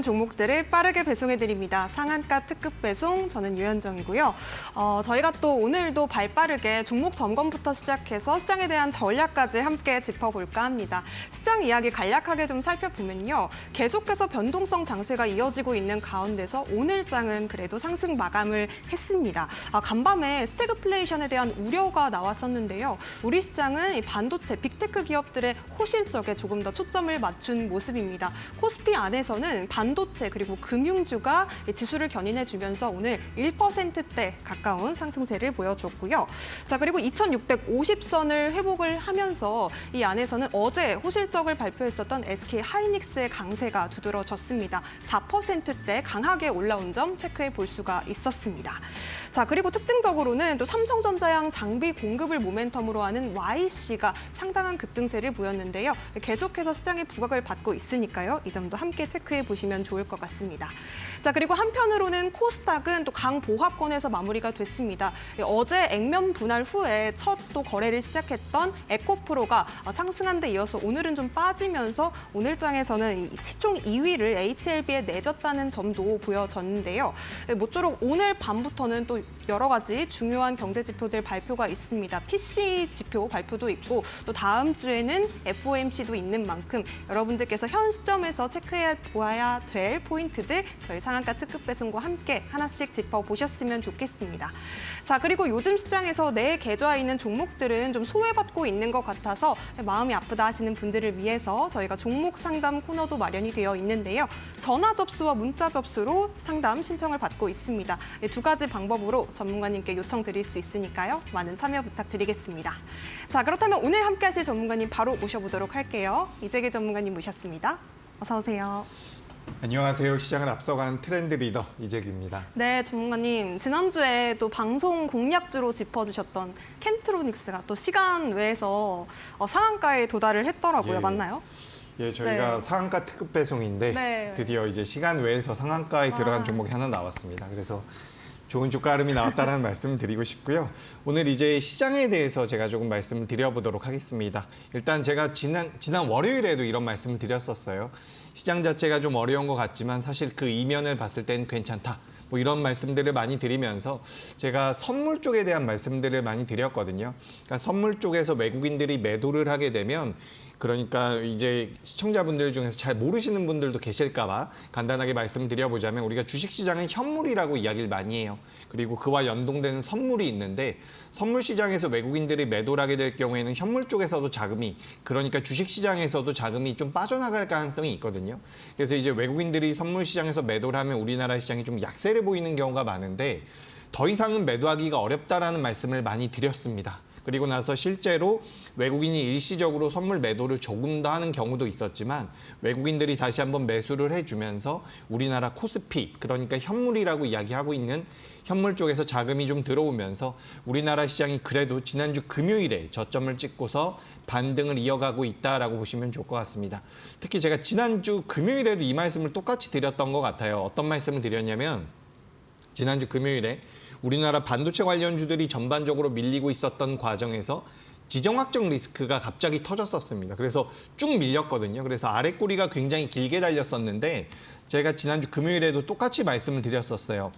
종목들을 빠르게 배송해드립니다. 상한가 특급 배송, 저는 유현정이고요. 저희가 또 오늘도 발빠르게 종목 점검부터 시작해서 시장에 대한 전략까지 함께 짚어볼까 합니다. 시장 이야기 간략하게 좀 살펴보면요. 계속해서 변동성 장세가 이어지고 있는 가운데서 오늘장은 그래도 상승 마감을 했습니다. 간밤에 스태그플레이션에 대한 우려가 나왔었는데요. 우리 시장은 이 반도체, 빅테크 기업들의 호실적에 조금 더 초점을 맞춘 모습입니다. 코스피 안에서는 반도체 그리고 금융주가 지수를 견인해주면서 오늘 1%대 가까운 상승세를 보여줬고요. 자, 그리고 2650선을 회복을 하면서 이 안에서는 어제 호실적을 발표했었던 SK 하이닉스의 강세가 두드러졌습니다. 4%대 강하게 올라온 점 체크해 볼 수가 있었습니다. 자, 그리고 특징적으로는 또 삼성전자양 장비 공급을 모멘텀으로 하는 YC가 상당한 급등세를 보였는데요. 계속해서 시장의 부각을 받고 있으니까요. 이 점도 함께 체크해 보시면 좋을 것 같습니다. 자, 그리고 한편으로는 코스닥은 또 강보합권에서 마무리가 됐습니다. 어제 액면 분할 후에 첫 또 거래를 시작했던 에코프로가 상승한 데 이어서 오늘은 좀 빠지면서 오늘장에서는 시총 2위를 HLB에 내줬다는 점도 보여졌는데요. 모쪼록 오늘 밤부터는 또 여러 가지 중요한 경제 지표들 발표가 있습니다. PC 지표 발표도 있고 또 다음 주에는 FOMC도 있는 만큼 여러분들께서 현 시점에서 체크해 보아야 될 포인트들 저희 상한가 특급 배송과 함께 하나씩 짚어보셨으면 좋겠습니다. 자, 그리고 요즘 시장에서 내일 계좌에 있는 종목들은 좀 소외받고 있는 것 같아서 마음이 아프다 하시는 분들을 위해서 저희가 종목 상담 코너도 마련이 되어 있는데요. 전화 접수와 문자 접수로 상담 신청을 받고 있습니다. 두 가지 방법으로 전문가님께 요청드릴 수 있으니까요. 많은 참여 부탁드리겠습니다. 자, 그렇다면 오늘 함께 하실 전문가님 바로 모셔보도록 할게요. 이재기 전문가님 모셨습니다. 어서 오세요. 안녕하세요. 시장을 앞서가는 트렌드 리더 이재규입니다. 네, 전문가님. 지난주에 또 방송 공략주로 짚어주셨던 캔트로닉스가 또 시간 외에서 상한가에 도달을 했더라고요. 예. 맞나요? 예, 저희가 네. 상한가 특급 배송인데 네. 드디어 이제 시간 외에서 상한가에 들어간 종목이 하나 나왔습니다. 그래서 좋은 주가름이 나왔다는 말씀을 드리고 싶고요. 오늘 이제 시장에 대해서 제가 조금 말씀을 드려보도록 하겠습니다. 일단 제가 지난 월요일에도 이런 말씀을 드렸었어요. 시장 자체가 좀 어려운 것 같지만 사실 그 이면을 봤을 땐 괜찮다. 뭐 이런 말씀들을 많이 드리면서 제가 선물 쪽에 대한 말씀들을 많이 드렸거든요. 그러니까 선물 쪽에서 외국인들이 매도를 하게 되면 그러니까 이제 시청자분들 중에서 잘 모르시는 분들도 계실까 봐 간단하게 말씀드려보자면 우리가 주식시장은 현물이라고 이야기를 많이 해요. 그리고 그와 연동되는 선물이 있는데 선물 시장에서 외국인들이 매도를 하게 될 경우에는 현물 쪽에서도 자금이 그러니까 주식시장에서도 자금이 좀 빠져나갈 가능성이 있거든요. 그래서 이제 외국인들이 선물 시장에서 매도를 하면 우리나라 시장이 좀 약세를 보이는 경우가 많은데 더 이상은 매도하기가 어렵다라는 말씀을 많이 드렸습니다. 그리고 나서 실제로 외국인이 일시적으로 선물 매도를 조금 더 하는 경우도 있었지만 외국인들이 다시 한번 매수를 해주면서 우리나라 코스피, 그러니까 현물이라고 이야기하고 있는 현물 쪽에서 자금이 좀 들어오면서 우리나라 시장이 그래도 지난주 금요일에 저점을 찍고서 반등을 이어가고 있다라고 보시면 좋을 것 같습니다. 특히 제가 지난주 금요일에도 이 말씀을 똑같이 드렸던 것 같아요. 어떤 말씀을 드렸냐면 지난주 금요일에 우리나라 반도체 관련주들이 전반적으로 밀리고 있었던 과정에서 지정학적 리스크가 갑자기 터졌었습니다. 그래서 쭉 밀렸거든요. 그래서 아래 꼬리가 굉장히 길게 달렸었는데 제가 지난주 금요일에도 똑같이 말씀을 드렸었어요.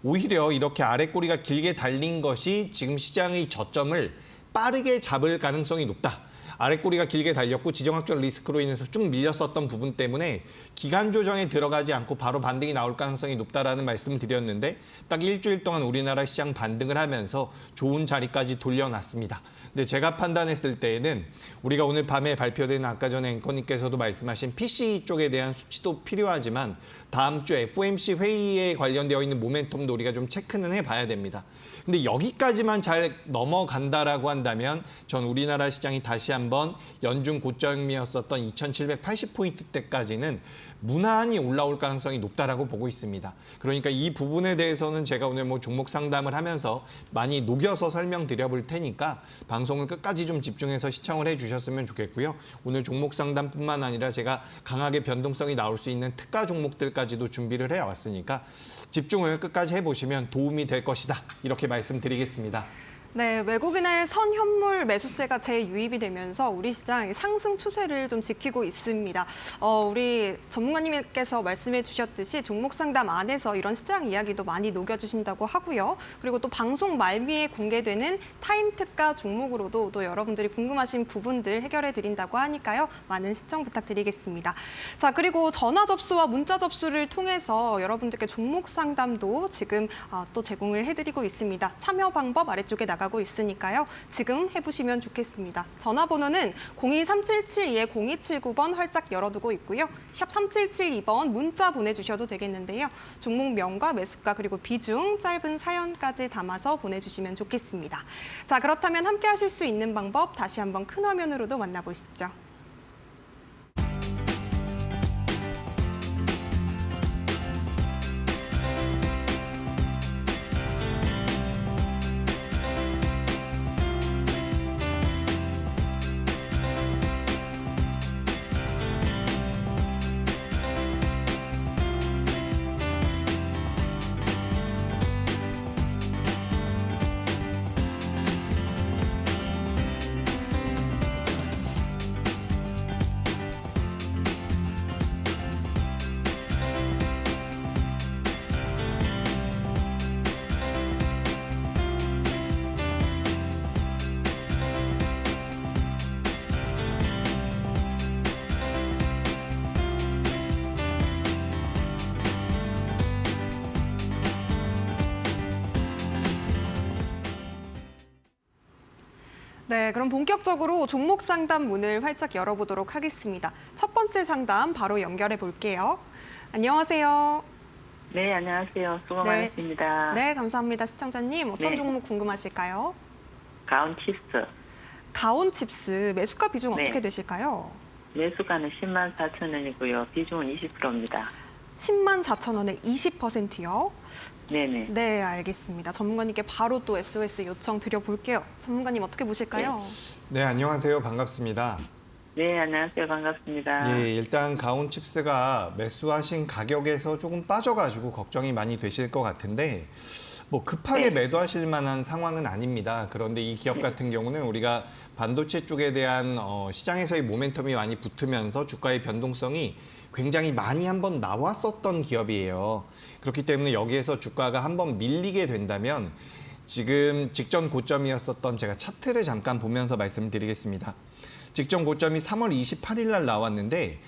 오히려 이렇게 아래 꼬리가 길게 달린 것이 지금 시장의 저점을 빠르게 잡을 가능성이 높다. 아랫꼬리가 길게 달렸고 지정학적 리스크로 인해서 쭉 밀렸었던 부분 때문에 기간 조정에 들어가지 않고 바로 반등이 나올 가능성이 높다라는 말씀을 드렸는데 딱 일주일 동안 우리나라 시장 반등을 하면서 좋은 자리까지 돌려놨습니다. 근데 제가 판단했을 때에는 우리가 오늘 밤에 발표된 아까 전에 앵커님께서도 말씀하신 PC 쪽에 대한 수치도 필요하지만 다음 주 FOMC 회의에 관련되어 있는 모멘텀도 우리가 좀 체크는 해봐야 됩니다. 근데 여기까지만 잘 넘어간다라고 한다면 전 우리나라 시장이 다시 한번 연중 고점이었었던 2780포인트대까지는 무난히 올라올 가능성이 높다라고 보고 있습니다. 그러니까 이 부분에 대해서는 제가 오늘 뭐 종목 상담을 하면서 많이 녹여서 설명드려 볼 테니까 방송을 끝까지 좀 집중해서 시청을 해주셨으면 좋겠고요. 오늘 종목 상담뿐만 아니라 제가 강하게 변동성이 나올 수 있는 특가 종목들까지도 준비를 해왔으니까 집중을 끝까지 해보시면 도움이 될 것이다. 이렇게 말씀드리겠습니다. 네, 외국인의 선현물 매수세가 재유입이 되면서 우리 시장 상승 추세를 좀 지키고 있습니다. 우리 전문가님께서 말씀해 주셨듯이 종목 상담 안에서 이런 시장 이야기도 많이 녹여주신다고 하고요. 그리고 또 방송 말미에 공개되는 타임 특가 종목으로도 또 여러분들이 궁금하신 부분들 해결해 드린다고 하니까요. 많은 시청 부탁드리겠습니다. 자, 그리고 전화 접수와 문자 접수를 통해서 여러분들께 종목 상담도 지금 또 제공을 해드리고 있습니다. 참여 방법 아래쪽에 나가고 있으니까요. 지금 해보시면 좋겠습니다. 전화번호는 02377-0279번 활짝 열어두고 있고요. 샵 3772번 문자 보내주셔도 되겠는데요. 종목명과 매수가 그리고 비중, 짧은 사연까지 담아서 보내주시면 좋겠습니다. 자, 그렇다면 함께 하실 수 있는 방법 다시 한번 큰 화면으로도 만나보시죠. 네, 그럼 본격적으로 종목 상담 문을 활짝 열어보도록 하겠습니다. 첫 번째 상담 바로 연결해 볼게요. 안녕하세요. 네, 안녕하세요. 수고 네. 많으십니다. 네, 감사합니다. 시청자님, 어떤 네. 종목 궁금하실까요? 가온칩스. 가온칩스 매수가 비중 네. 어떻게 되실까요? 매수가는 104,000원이고요. 비중은 20%입니다. 104,000원에 20%요? 네네. 네, 알겠습니다. 전문가님께 바로 또 SOS 요청 드려볼게요. 전문가님 어떻게 보실까요? 네, 안녕하세요. 반갑습니다. 네, 안녕하세요. 반갑습니다. 예, 일단 가온칩스가 매수하신 가격에서 조금 빠져가지고 걱정이 많이 되실 것 같은데 뭐 급하게 네. 매도하실 만한 상황은 아닙니다. 그런데 이 기업 같은 경우는 우리가 반도체 쪽에 대한 시장에서의 모멘텀이 많이 붙으면서 주가의 변동성이 굉장히 많이 한번 나왔었던 기업이에요. 그렇기 때문에 여기에서 주가가 한번 밀리게 된다면 지금 직전 고점이었었던 제가 차트를 잠깐 보면서 말씀드리겠습니다. 직전 고점이 3월 28일 날 나왔는데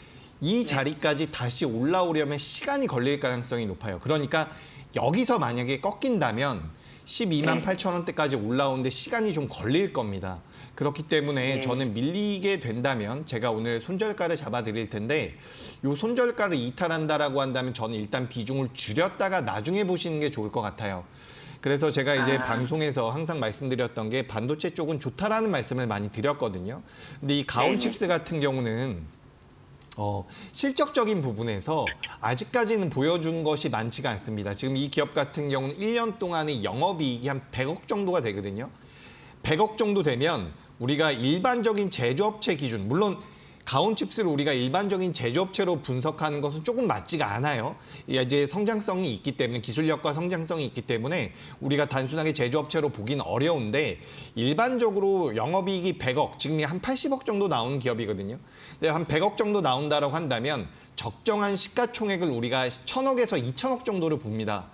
이 자리까지 다시 올라오려면 시간이 걸릴 가능성이 높아요. 그러니까 여기서 만약에 꺾인다면 12만 8천 원대까지 올라오는데 시간이 좀 걸릴 겁니다. 그렇기 때문에 저는 밀리게 된다면 제가 오늘 손절가를 잡아드릴 텐데 이 손절가를 이탈한다라고 한다면 저는 일단 비중을 줄였다가 나중에 보시는 게 좋을 것 같아요. 그래서 제가 이제 방송에서 항상 말씀드렸던 게 반도체 쪽은 좋다라는 말씀을 많이 드렸거든요. 근데 이 가온칩스 같은 경우는 실적적인 부분에서 아직까지는 보여준 것이 많지가 않습니다. 지금 이 기업 같은 경우는 1년 동안의 영업이익이 한 100억 정도가 되거든요. 100억 정도 되면 우리가 일반적인 제조업체 기준, 물론 가온칩스를 우리가 일반적인 제조업체로 분석하는 것은 조금 맞지가 않아요. 이제 성장성이 있기 때문에, 기술력과 성장성이 있기 때문에 우리가 단순하게 제조업체로 보긴 어려운데 일반적으로 영업이익이 100억, 지금 한 80억 정도 나오는 기업이거든요. 근데 한 100억 정도 나온다고 한다면 적정한 시가총액을 우리가 1,000억에서 2,000억 정도를 봅니다.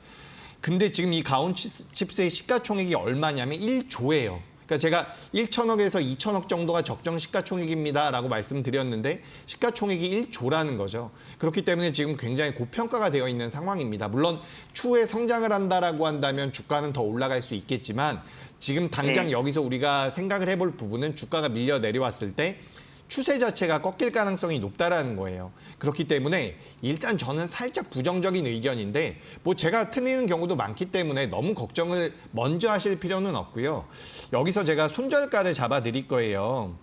근데 지금 이 가온칩스의 시가총액이 얼마냐면 1조예요. 그러니까 제가 1,000억에서 2,000억 정도가 적정 시가총액입니다라고 말씀드렸는데 시가총액이 1조라는 거죠. 그렇기 때문에 지금 굉장히 고평가가 되어 있는 상황입니다. 물론 추후에 성장을 한다라고 한다면 주가는 더 올라갈 수 있겠지만 지금 당장 여기서 우리가 생각을 해볼 부분은 주가가 밀려 내려왔을 때 추세 자체가 꺾일 가능성이 높다라는 거예요. 그렇기 때문에 일단 저는 살짝 부정적인 의견인데 뭐 제가 틀리는 경우도 많기 때문에 너무 걱정을 먼저 하실 필요는 없고요. 여기서 제가 손절가를 잡아드릴 거예요.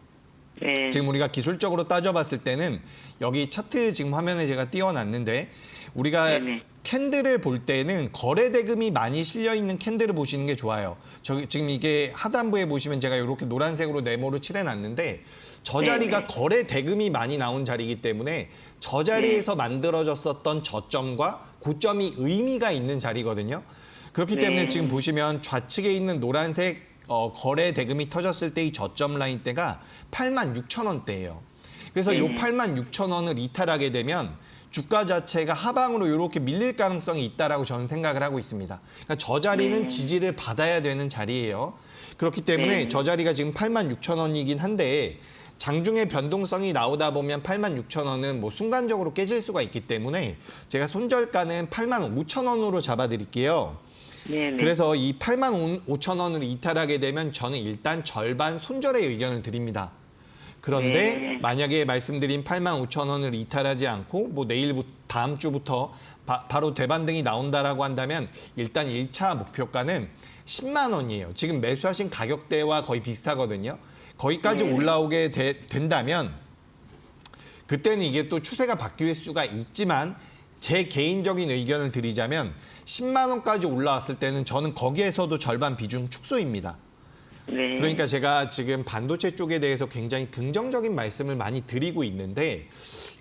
네. 지금 우리가 기술적으로 따져봤을 때는 여기 차트 지금 화면에 제가 띄워놨는데 우리가 네네. 캔들을 볼 때는 거래 대금이 많이 실려 있는 캔들을 보시는 게 좋아요. 저기 지금 이게 하단부에 보시면 제가 이렇게 노란색으로 네모로 칠해놨는데 저 자리가 거래 대금이 많이 나온 자리이기 때문에 저 자리에서 만들어졌었던 저점과 고점이 의미가 있는 자리거든요. 그렇기 때문에 지금 보시면 좌측에 있는 노란색 거래 대금이 터졌을 때 이 저점 라인대가 86,000원대예요. 그래서 이 86,000원을 이탈하게 되면 주가 자체가 하방으로 이렇게 밀릴 가능성이 있다라고 저는 생각을 하고 있습니다. 그러니까 저 자리는 지지를 받아야 되는 자리예요. 그렇기 때문에 저 자리가 지금 86,000원이긴 한데 장중에 변동성이 나오다 보면 86,000원은 뭐 순간적으로 깨질 수가 있기 때문에 제가 손절가는 85,000원으로 잡아드릴게요. 네네. 그래서 이 85,000원을 이탈하게 되면 저는 일단 절반 손절의 의견을 드립니다. 그런데 네. 만약에 말씀드린 85,000원을 이탈하지 않고 뭐 내일부터 다음 주부터 바로 되반등이 나온다라고 한다면 일단 1차 목표가는 10만 원이에요. 지금 매수하신 가격대와 거의 비슷하거든요. 거기까지 올라오게 된다면 그때는 이게 또 추세가 바뀔 수가 있지만 제 개인적인 의견을 드리자면 10만 원까지 올라왔을 때는 저는 거기에서도 절반 비중 축소입니다. 네. 그러니까 제가 지금 반도체 쪽에 대해서 굉장히 긍정적인 말씀을 많이 드리고 있는데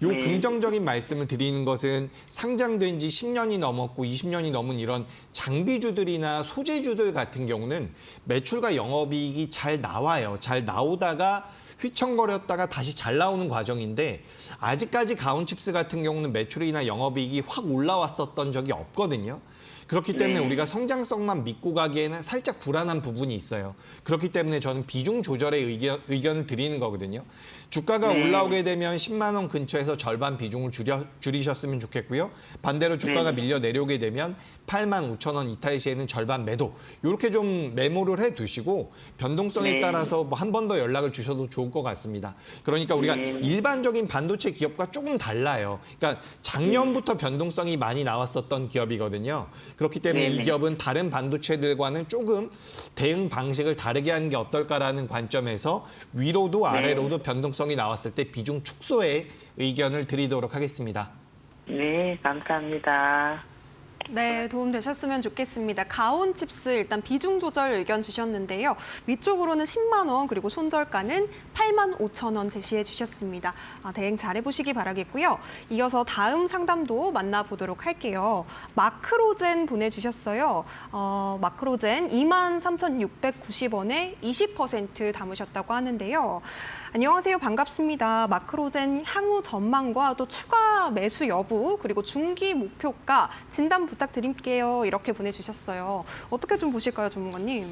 요 긍정적인 말씀을 드리는 것은 상장된 지 10년이 넘었고 20년이 넘은 이런 장비주들이나 소재주들 같은 경우는 매출과 영업이익이 잘 나와요. 잘 나오다가 휘청거렸다가 다시 잘 나오는 과정인데 아직까지 가온칩스 같은 경우는 매출이나 영업이익이 확 올라왔었던 적이 없거든요. 그렇기 때문에 우리가 성장성만 믿고 가기에는 살짝 불안한 부분이 있어요. 그렇기 때문에 저는 비중 조절의 의견을 드리는 거거든요. 주가가 올라오게 되면 10만 원 근처에서 절반 비중을 줄이셨으면 좋겠고요. 반대로 주가가 밀려 내려오게 되면 85,000원 이탈 시에는 절반 매도. 이렇게 좀 메모를 해두시고 변동성에 따라서 뭐 한 번 더 연락을 주셔도 좋을 것 같습니다. 그러니까 우리가 일반적인 반도체 기업과 조금 달라요. 그러니까 작년부터 변동성이 많이 나왔었던 기업이거든요. 그렇기 때문에 이 기업은 다른 반도체들과는 조금 대응 방식을 다르게 하는 게 어떨까라는 관점에서 위로도 아래로도 변동성이 나왔을 때 비중 축소의 의견을 드리도록 하겠습니다. 네, 감사합니다. 네, 도움 되셨으면 좋겠습니다. 가온칩스 일단 비중 조절 의견 주셨는데요. 위쪽으로는 10만 원 그리고 손절가는 85,000원 제시해 주셨습니다. 대응 잘 해보시기 바라겠고요. 이어서 다음 상담도 만나보도록 할게요. 마크로젠 보내주셨어요. 마크로젠 23,690원에 20% 담으셨다고 하는데요. 안녕하세요. 반갑습니다. 마크로젠 향후 전망과 또 추가 매수 여부 그리고 중기 목표가 진단 부탁드릴게요. 이렇게 보내주셨어요. 어떻게 좀 보실까요, 전문가님?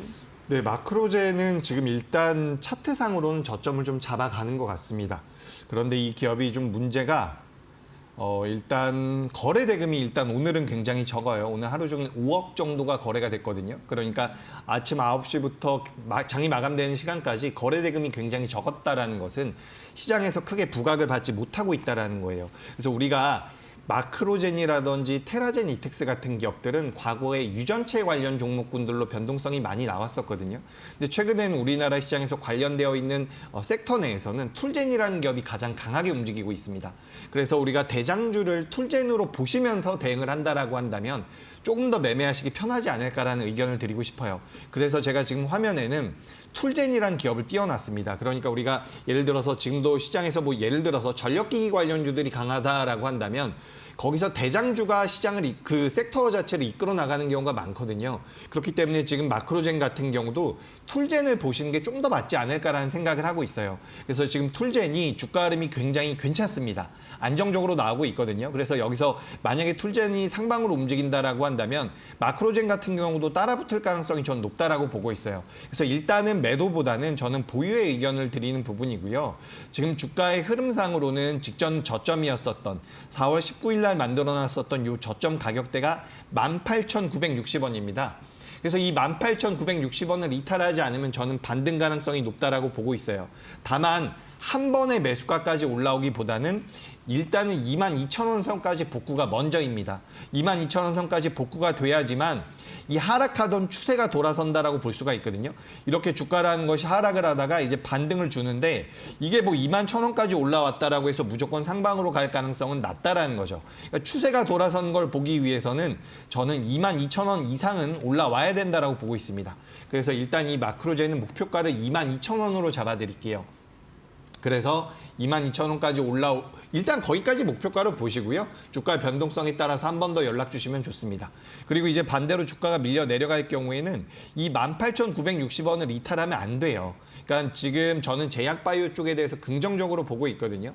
네, 마크로젠은 지금 일단 차트상으로는 저점을 좀 잡아가는 것 같습니다. 그런데 이 기업이 좀 문제가 일단 거래 대금이 일단 오늘은 굉장히 적어요. 오늘 하루 종일 5억 정도가 거래가 됐거든요. 그러니까 아침 9시부터 장이 마감되는 시간까지 거래 대금이 굉장히 적었다라는 것은 시장에서 크게 부각을 받지 못하고 있다라는 거예요. 그래서 우리가 마크로젠이라든지 테라젠 이텍스 같은 기업들은 과거에 유전체 관련 종목군들로 변동성이 많이 나왔었거든요. 근데 최근에는 우리나라 시장에서 관련되어 있는 섹터 내에서는 툴젠이라는 기업이 가장 강하게 움직이고 있습니다. 그래서 우리가 대장주를 툴젠으로 보시면서 대응을 한다라고 한다면 조금 더 매매하시기 편하지 않을까라는 의견을 드리고 싶어요. 그래서 제가 지금 화면에는 툴젠이라는 기업을 띄워놨습니다. 그러니까 우리가 예를 들어서 지금도 시장에서 뭐 예를 들어서 전력기기 관련주들이 강하다라고 한다면 거기서 대장주가 시장을 그 섹터 자체를 이끌어 나가는 경우가 많거든요. 그렇기 때문에 지금 마크로젠 같은 경우도 툴젠을 보시는 게 좀 더 맞지 않을까라는 생각을 하고 있어요. 그래서 지금 툴젠이 주가 흐름이 굉장히 괜찮습니다. 안정적으로 나오고 있거든요. 그래서 여기서 만약에 툴젠이 상방으로 움직인다라고 한다면 마크로젠 같은 경우도 따라붙을 가능성이 전 높다라고 보고 있어요. 그래서 일단은 매도보다는 저는 보유의 의견을 드리는 부분이고요. 지금 주가의 흐름상으로는 직전 저점이었었던 4월 19일 날 만들어놨었던 이 저점 가격대가 18,960원입니다. 그래서 이 18,960원을 이탈하지 않으면 저는 반등 가능성이 높다라고 보고 있어요. 다만 한 번의 매수가까지 올라오기보다는 일단은 22,000원 선까지 복구가 먼저입니다. 22,000원 선까지 복구가 돼야지만 이 하락하던 추세가 돌아선다라고 볼 수가 있거든요. 이렇게 주가라는 것이 하락을 하다가 이제 반등을 주는데 이게 뭐 21,000원까지 올라왔다라고 해서 무조건 상방으로 갈 가능성은 낮다라는 거죠. 그러니까 추세가 돌아선 걸 보기 위해서는 저는 22,000원 이상은 올라와야 된다라고 보고 있습니다. 그래서 일단 이 마크로젠은 목표가를 22,000원으로 잡아드릴게요. 그래서 22,000원까지 일단 거기까지 목표가로 보시고요. 주가 변동성에 따라서 한 번 더 연락 주시면 좋습니다. 그리고 이제 반대로 주가가 밀려 내려갈 경우에는 이 18,960원을 이탈하면 안 돼요. 그러니까 지금 저는 제약바이오 쪽에 대해서 긍정적으로 보고 있거든요.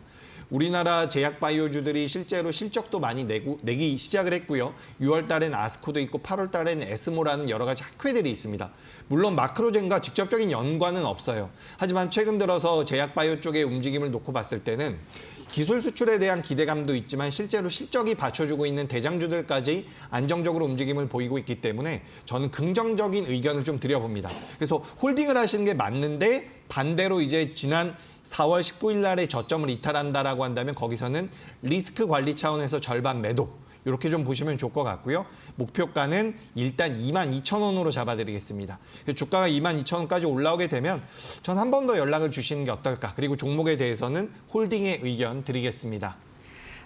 우리나라 제약바이오주들이 실제로 실적도 많이 내기 시작을 했고요. 6월 달엔 아스코도 있고 8월 달엔 에스모라는 여러 가지 학회들이 있습니다. 물론 마크로젠과 직접적인 연관은 없어요. 하지만 최근 들어서 제약바이오 쪽의 움직임을 놓고 봤을 때는 기술 수출에 대한 기대감도 있지만 실제로 실적이 받쳐주고 있는 대장주들까지 안정적으로 움직임을 보이고 있기 때문에 저는 긍정적인 의견을 좀 드려봅니다. 그래서 홀딩을 하시는 게 맞는데 반대로 이제 지난 4월 19일 날에 저점을 이탈한다라고 한다면 거기서는 리스크 관리 차원에서 절반 매도 이렇게 좀 보시면 좋을 것 같고요. 목표가는 일단 22,000원으로 잡아드리겠습니다. 주가가 22,000원까지 올라오게 되면 전 한 번 더 연락을 주시는 게 어떨까. 그리고 종목에 대해서는 홀딩의 의견 드리겠습니다.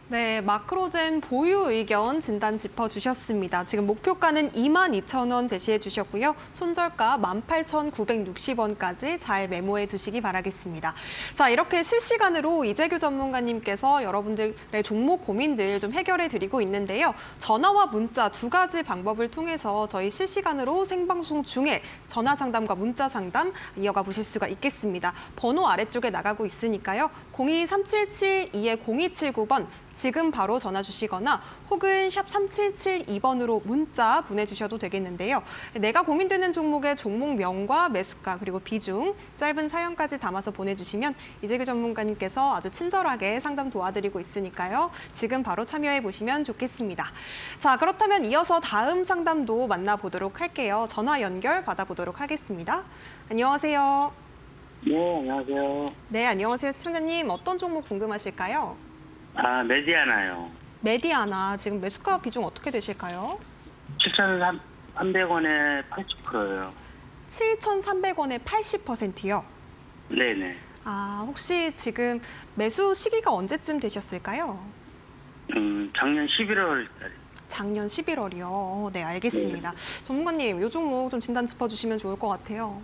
네, 마크로젠 보유 의견 진단 짚어주셨습니다. 지금 목표가는 22,000원 제시해 주셨고요. 손절가 18,960원까지 잘 메모해 두시기 바라겠습니다. 자, 이렇게 실시간으로 이재규 전문가님께서 여러분들의 종목 고민들 좀 해결해 드리고 있는데요. 전화와 문자 두 가지 방법을 통해서 저희 실시간으로 생방송 중에 전화 상담과 문자 상담 이어가 보실 수가 있겠습니다. 번호 아래쪽에 나가고 있으니까요. 02-3772-0279번 지금 바로 전화 주시거나 혹은 샵 3772번으로 문자 보내주셔도 되겠는데요. 내가 고민되는 종목의 종목명과 매수가 그리고 비중, 짧은 사연까지 담아서 보내주시면 이재규 전문가님께서 아주 친절하게 상담 도와드리고 있으니까요. 지금 바로 참여해 보시면 좋겠습니다. 자, 그렇다면 이어서 다음 상담도 만나보도록 할게요. 전화 연결 받아보도록 하겠습니다. 안녕하세요. 네, 안녕하세요. 네, 안녕하세요. 시청자님 어떤 종목 궁금하실까요? 메디아나요. 메디아나 지금 매수가 비중 어떻게 되실까요? 7,300원에 80%예요. 7,300원에 80%요. 네네. 혹시 지금 매수 시기가 언제쯤 되셨을까요? 작년 11월 달에. 작년 11월이요. 네, 알겠습니다. 전문가님, 이 종목 좀 진단 짚어주시면 좋을 것 같아요.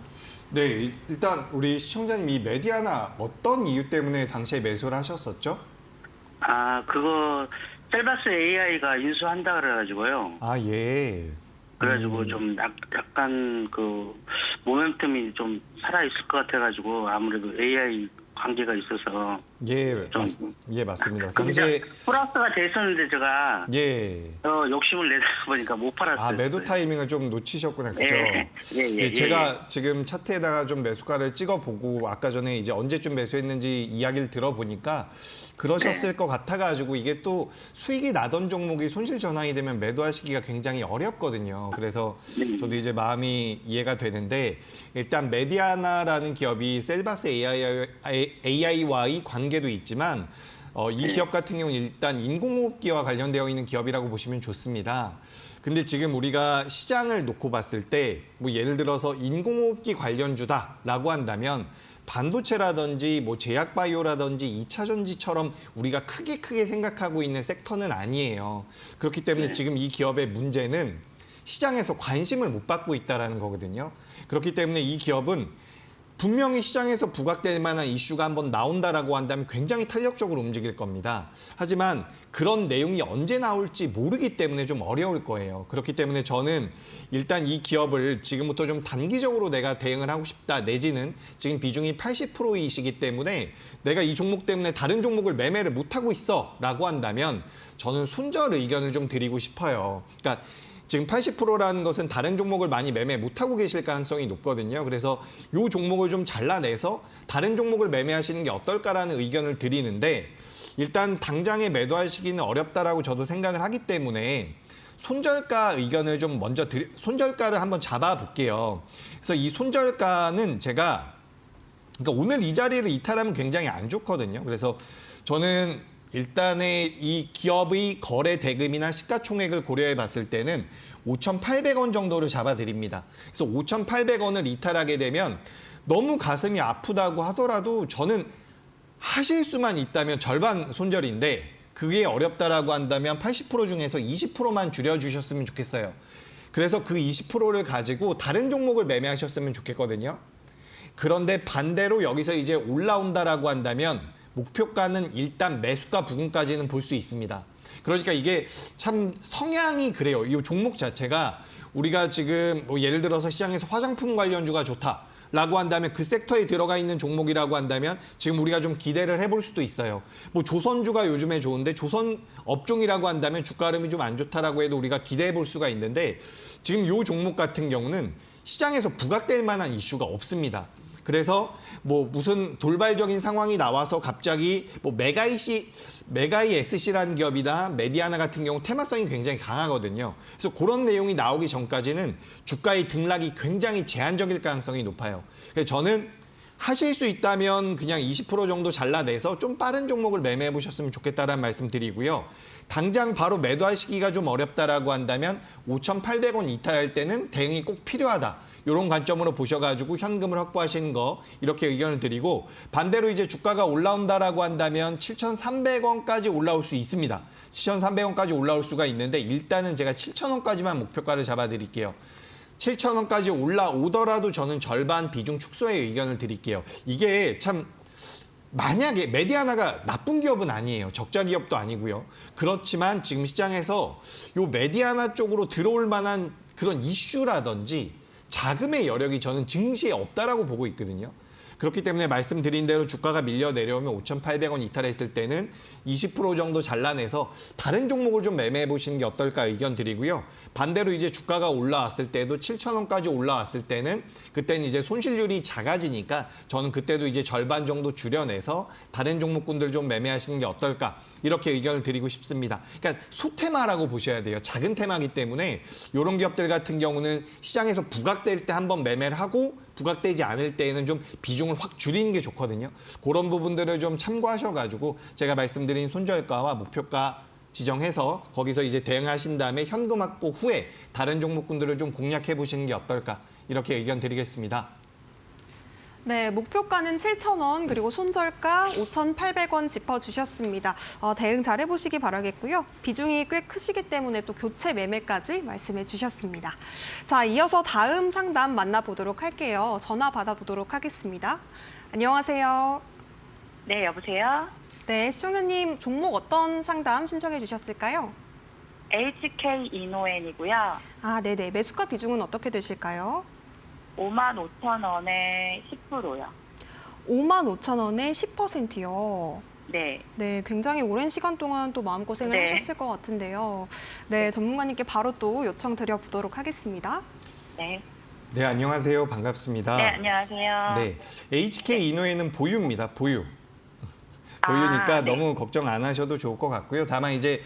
네, 일단 우리 시청자님 이 메디아나 어떤 이유 때문에 당시에 매수를 하셨었죠? 그거 셀바스 AI가 인수한다 그래가지고요. 예. 그래가지고 좀 약간 그 모멘텀이 좀 살아있을 것 같아가지고 아무래도 AI 관계가 있어서 맞습니다. 당시에 플러스가 돼 있었는데 제가 욕심을 내다 보니까 못 팔았어요. 매도 타이밍을 좀 놓치셨구나. 그죠? 제가 지금 차트에다가 좀 매수가를 찍어보고 아까 전에 이제 언제쯤 매수했는지 이야기를 들어보니까 그러셨을 것 같아가지고 이게 또 수익이 나던 종목이 손실 전환이 되면 매도하시기가 굉장히 어렵거든요. 그래서 저도 이제 마음이 이해가 되는데 일단 메디아나라는 기업이 셀바스 AI와의 관계도 있지만 이 기업 같은 경우는 일단 인공호흡기와 관련되어 있는 기업이라고 보시면 좋습니다. 근데 지금 우리가 시장을 놓고 봤을 때 뭐 예를 들어서 인공호흡기 관련주다라고 한다면 반도체라든지 뭐 제약바이오라든지 2차 전지처럼 우리가 크게 생각하고 있는 섹터는 아니에요. 그렇기 때문에 지금 이 기업의 문제는 시장에서 관심을 못 받고 있다는 거거든요. 그렇기 때문에 이 기업은 분명히 시장에서 부각될 만한 이슈가 한번 나온다라고 한다면 굉장히 탄력적으로 움직일 겁니다. 하지만 그런 내용이 언제 나올지 모르기 때문에 좀 어려울 거예요. 그렇기 때문에 저는 일단 이 기업을 지금부터 좀 단기적으로 내가 대응을 하고 싶다 내지는 지금 비중이 80%이시기 때문에 내가 이 종목 때문에 다른 종목을 매매를 못하고 있어 라고 한다면 저는 손절 의견을 좀 드리고 싶어요. 그러니까 지금 80%라는 것은 다른 종목을 많이 매매 못하고 계실 가능성이 높거든요. 그래서 이 종목을 좀 잘라내서 다른 종목을 매매하시는 게 어떨까라는 의견을 드리는데 일단 당장에 매도하시기는 어렵다라고 저도 생각을 하기 때문에 손절가 의견을 좀 먼저 손절가를 한번 잡아볼게요. 그래서 이 손절가는 제가 그러니까 오늘 이 자리를 이탈하면 굉장히 안 좋거든요. 그래서 저는 일단의 이 기업의 거래 대금이나 시가총액을 고려해 봤을 때는 5,800원 정도를 잡아드립니다. 그래서 5,800원을 이탈하게 되면 너무 가슴이 아프다고 하더라도 저는 하실 수만 있다면 절반 손절인데 그게 어렵다라고 한다면 80% 중에서 20%만 줄여주셨으면 좋겠어요. 그래서 그 20%를 가지고 다른 종목을 매매하셨으면 좋겠거든요. 그런데 반대로 여기서 이제 올라온다라고 한다면 목표가는 일단 매수가 부근까지는 볼 수 있습니다. 그러니까 이게 참 성향이 그래요. 이 종목 자체가 우리가 지금 뭐 예를 들어서 시장에서 화장품 관련주가 좋다라고 한다면 그 섹터에 들어가 있는 종목이라고 한다면 지금 우리가 좀 기대를 해볼 수도 있어요. 뭐 조선주가 요즘에 좋은데 조선 업종이라고 한다면 주가 흐름이 좀 안 좋다라고 해도 우리가 기대해 볼 수가 있는데 지금 이 종목 같은 경우는 시장에서 부각될 만한 이슈가 없습니다. 그래서 뭐 무슨 돌발적인 상황이 나와서 갑자기 뭐 메가이 SC라는 기업이나 메디아나 같은 경우 테마성이 굉장히 강하거든요. 그래서 그런 내용이 나오기 전까지는 주가의 등락이 굉장히 제한적일 가능성이 높아요. 그래서 저는 하실 수 있다면 그냥 20% 정도 잘라내서 좀 빠른 종목을 매매해 보셨으면 좋겠다라는 말씀 드리고요. 당장 바로 매도하시기가 좀 어렵다라고 한다면 5,800원 이탈할 때는 대응이 꼭 필요하다. 이런 관점으로 보셔가지고 현금을 확보하시는 거 이렇게 의견을 드리고 반대로 이제 주가가 올라온다라고 한다면 7,300원까지 올라올 수 있습니다. 7,300원까지 올라올 수가 있는데 일단은 제가 7,000원까지만 목표가를 잡아드릴게요. 7,000원까지 올라오더라도 저는 절반 비중 축소의 의견을 드릴게요. 이게 참 만약에 메디아나가 나쁜 기업은 아니에요. 적자 기업도 아니고요. 그렇지만 지금 시장에서 요 메디아나 쪽으로 들어올 만한 그런 이슈라든지 자금의 여력이 저는 증시에 없다라고 보고 있거든요. 그렇기 때문에 말씀드린 대로 주가가 밀려 내려오면 5,800원 이탈했을 때는 20% 정도 잘라내서 다른 종목을 좀 매매해 보시는 게 어떨까 의견 드리고요. 반대로 이제 주가가 올라왔을 때도 7,000원까지 올라왔을 때는 그때는 이제 손실률이 작아지니까 저는 그때도 이제 절반 정도 줄여내서 다른 종목군들 좀 매매하시는 게 어떨까 이렇게 의견을 드리고 싶습니다. 그러니까 소테마라고 보셔야 돼요. 작은 테마이기 때문에 이런 기업들 같은 경우는 시장에서 부각될 때 한번 매매를 하고 부각되지 않을 때에는 좀 비중을 확 줄이는 게 좋거든요. 그런 부분들을 좀 참고하셔가지고 제가 말씀드린 손절가와 목표가 지정해서 거기서 이제 대응하신 다음에 현금 확보 후에 다른 종목군들을 좀 공략해 보시는 게 어떨까 이렇게 의견 드리겠습니다. 네, 목표가는 7,000원 그리고 손절가 5,800원 짚어주셨습니다. 대응 잘 해보시기 바라겠고요. 비중이 꽤 크시기 때문에 또 교체 매매까지 말씀해 주셨습니다. 자, 이어서 다음 상담 만나보도록 할게요. 전화 받아보도록 하겠습니다. 안녕하세요. 네, 여보세요? 네, 시청자님 종목 어떤 상담 신청해 주셨을까요? HK 이노엔이고요. 아, 네네. 매수가 비중은 어떻게 되실까요? 55,000원에 10%요. 55,000원에 10%요. 네. 네, 굉장히 오랜 시간 동안 또 마음고생을 네. 하셨을 것 같은데요. 네, 전문가님께 바로 또 요청 드려보도록 하겠습니다. 네. 네, 안녕하세요. 반갑습니다. 네, 안녕하세요. 네, HK 이노에는 보유입니다. 보유. 보유니까 네. 너무 걱정 안 하셔도 좋을 것 같고요. 다만 이제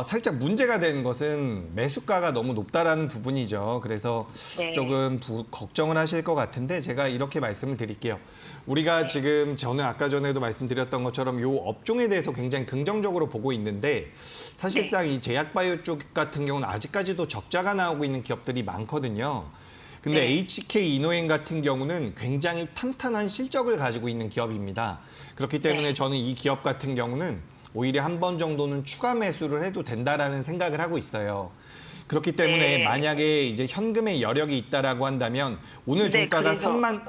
살짝 문제가 되는 것은 매수가가 너무 높다라는 부분이죠. 그래서 네. 조금 걱정을 하실 것 같은데 제가 이렇게 말씀을 드릴게요. 우리가 지금 저는 아까 전에도 말씀드렸던 것처럼 이 업종에 대해서 굉장히 긍정적으로 보고 있는데 사실상 이 제약바이오 쪽 같은 경우는 아직까지도 적자가 나오고 있는 기업들이 많거든요. 근데 네. HK 이노엔 같은 경우는 굉장히 탄탄한 실적을 가지고 있는 기업입니다. 그렇기 때문에 네. 저는 이 기업 같은 경우는 오히려 한 번 정도는 추가 매수를 해도 된다라는 생각을 하고 있어요. 그렇기 때문에 네. 만약에 이제 현금의 여력이 있다라고 한다면 오늘 네, 종가가 그래서 3만